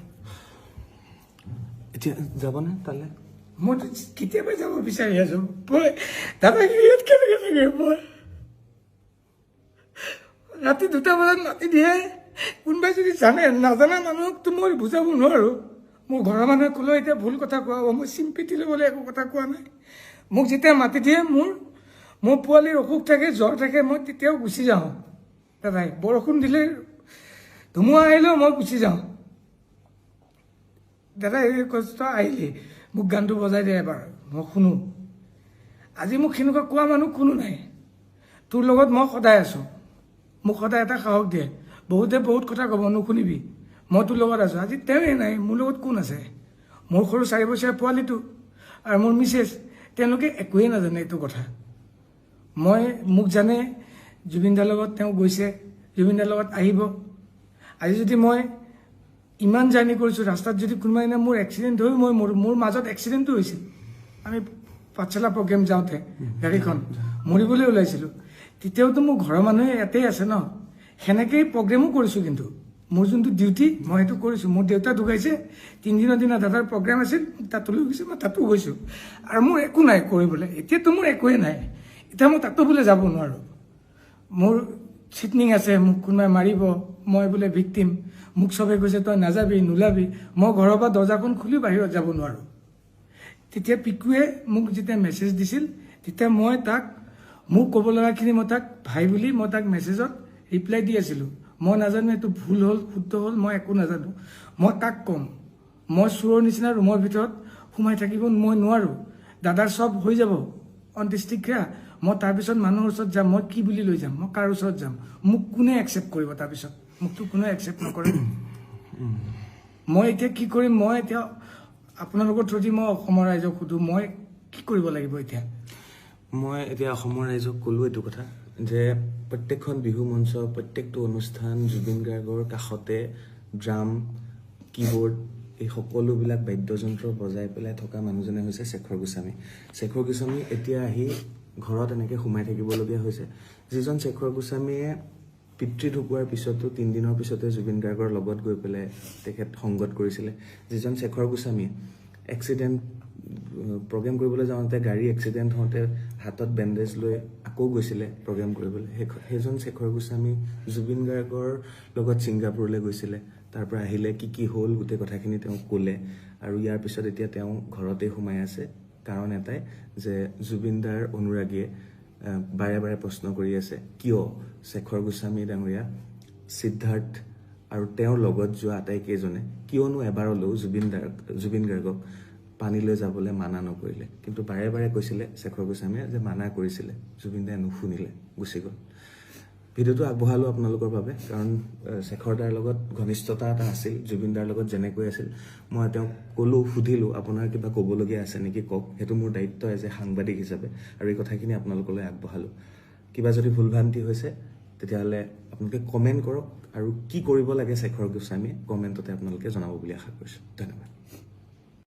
এতিয়া যাবনে তালৈ? মই কেতিয়াবা যাব বিচাৰি আছোঁ। মই দাদাক ইয়াত কেনেকৈ থাকে? মই ৰাতি 2টা বজাত মাতি দিয়ে। কোনোবাই যদি জানে, নাজানা মানুহকতো মই বুজাব নোৱাৰোঁ। মোৰ ঘৰৰ মানুহে ক'লেও এতিয়া ভুল কথা কোৱা হ'ব। মই চিম্পিতি ল'বলৈ একো কথা কোৱা নাই। মোক যেতিয়া মাতি দিয়ে, মোৰ পোৱালিৰ অসুখ থাকে, জ্বৰ থাকে, মই তেতিয়াও গুচি যাওঁ। দাদাই বৰষুণ দিলে, ধুমুহা আহিলেও মই গুচি যাওঁ। দাদা এই কষ্ট আহিলে মোক গানটো বজাই দিয়ে এবাৰ, মই শুনো। আজি মোক সেনেকুৱা কোৱা মানুহ কোনো নাই। তোৰ লগত মই সদায় আছোঁ, মোক সদায় এটা সাহস দিয়ে। বহুতে বহুত কথা ক'ব, নুশুনিবি, মই তোৰ লগত আছোঁ। আজি তেওঁৱে নাই, মোৰ লগত কোন আছে? মোৰ সৰু 4 বছৰীয়া পোৱালিটো আৰু মোৰ মিছেছ, তেওঁলোকে একোৱেই নাজানে এইটো কথা। মোক জানে, জুবিনদাৰ লগত তেওঁ গৈছে, জুবিনদাৰ লগত আহিব। আজি যদি মই ইমান জাৰ্ণি কৰিছোঁ, ৰাস্তাত যদি কোনোবা দিনা মোৰ এক্সিডেণ্ট হৈ মোৰ মাজত এক্সিডেণ্টটো হৈছিল। আমি পাঠশালা প্ৰগ্ৰেম যাওঁতে গাড়ীখন মৰিবলৈ ওলাইছিলোঁ। তেতিয়াওতো মোৰ ঘৰৰ মানুহে ইয়াতেই আছে ন। সেনেকেই প্ৰগ্ৰেমো কৰিছোঁ, কিন্তু মোৰ যোনটো ডিউটি মই সেইটো কৰিছোঁ। মোৰ দেউতা ঢুকাইছে, 3 দিনৰ দিনা দাদাৰ প্ৰগ্ৰেম আছিল, তাতো লৈ গৈছে, মই তাতো গৈছোঁ। আৰু মোৰ একো নাই কৰিবলৈ। এতিয়াতো মোৰ একোৱেই নাই। এতিয়া মই তাতো বোলে যাব নোৱাৰোঁ। মোৰ চিটনিং আছে, মোক কোনোবাই মাৰিব, মই বোলে ভিক্টিম। মোক চবে কৈছে তই নাযাবি, নোলাবি। মই ঘৰৰ পৰা দৰ্জাখন খুলি বাহিৰত যাব নোৱাৰোঁ। তেতিয়া পিকুৱে মোক যেতিয়া মেছেজ দিছিল, তেতিয়া মই তাক মোক ক'ব লগাখিনি মই তাক ভাই বুলি মই তাক মেছেজত ৰিপ্লাই দি আছিলোঁ। মই নাজানো এইটো ভুল হ'ল, শুদ্ধ হ'ল, মই একো নাজানো। মই কাক ক'ম? মই চোৰৰ নিচিনা ৰুমৰ ভিতৰত সোমাই থাকিব মই নোৱাৰোঁ। দাদাৰ চব হৈ যাব অন্ত্যেষ্টিক্ৰিয়া, মই তাৰপিছত মানুহৰ ওচৰত যাম। মই কি বুলি লৈ যাম? মই কাৰ ওচৰত যাম? মোক কোনে একচেপ্ট কৰিব? তাৰপিছত মোকতো কোনে একচেপ্ট নকৰে। মই এতিয়া কি কৰিম? মই এতিয়া আপোনালোকৰ থ্ৰুদি মই অসমৰ ৰাইজক সুধোঁ, মই কি কৰিব লাগিব এতিয়া? মই এতিয়া অসমৰ ৰাইজক ক'লোঁ এইটো কথা যে প্ৰত্যেকখন বিহু মঞ্চ, প্ৰত্যেকটো অনুষ্ঠান জুবিন গাৰ্গৰ কাষতে ড্ৰাম, কীবৰ্ড, এই সকলোবিলাক বাদ্যযন্ত্ৰ বজাই পেলাই থকা মানুহজনে হৈছে শেখৰ গোস্বামী। শেখৰ গোস্বামী এতিয়া আহি ঘৰত এনেকৈ সোমাই থাকিবলগীয়া হৈছে। যিজন শেখৰ গোস্বামীয়ে পিতৃ ঢুকোৱাৰ পিছতো 3 দিনৰ পিছতে জুবিন গাৰ্গৰ লগত গৈ পেলাই তেখেত সংগত কৰিছিলে। যিজন শেখৰ গোস্বামীয়ে এক্সিডেণ্ট প্ৰগ্ৰেম কৰিবলৈ যাওঁতে গাড়ী এক্সিডেণ্ট হওঁতে হাতত বেণ্ডেজ লৈ আকৌ গৈছিলে প্ৰগ্ৰেম কৰিবলৈ, সেইজন শেখৰ গোস্বামী জুবিন গাৰ্গৰ লগত ছিংগাপুৰলৈ গৈছিলে। তাৰ পৰা আহিলে, কি হ'ল গোটেই কথাখিনি তেওঁ ক'লে। আৰু ইয়াৰ পিছত এতিয়া তেওঁ ঘৰতেই সোমাই আছে। কাৰণ এটাই যে জুবিনদাৰ অনুৰাগীয়ে বাৰে বাৰে প্ৰশ্ন কৰি আছে, কিয় শেখৰ গোস্বামী ডাঙৰীয়া, সিদ্ধাৰ্থ আৰু তেওঁৰ লগত যোৱা আটাইকেইজনে কিয়নো এবাৰলৈও জুবিন গাৰ্গক পানীলৈ যাবলৈ মানা নকৰিলে। কিন্তু বাৰে বাৰে কৈছিলে শেখৰ গোস্বামীয়ে যে মানা কৰিছিলে, জুবিনদাই নুশুনিলে, গুচি গ'ল। ভিডিঅ'টো আগবঢ়ালোঁ আপোনালোকৰ বাবে, কাৰণ শেখৰদাৰ লগত ঘনিষ্ঠতা এটা আছিল, জুবিনদাৰ লগত যেনেকৈ আছিল। মই তেওঁক ক'লোঁ, সুধিলোঁ আপোনাৰ কিবা ক'বলগীয়া আছে নেকি, কওক। সেইটো মোৰ দায়িত্ব এজ এ সাংবাদিক হিচাপে, আৰু এই কথাখিনি আপোনালোকলৈ আগবঢ়ালোঁ। কিবা যদি ভুল ভ্ৰান্তি হৈছে তেতিয়াহ'লে আপোনালোকে কমেণ্ট কৰক আৰু কি কৰিব লাগে শেখৰ গোস্বামীয়ে কমেণ্টতে আপোনালোকে জনাব বুলি আশা কৰিছোঁ। ধন্যবাদ।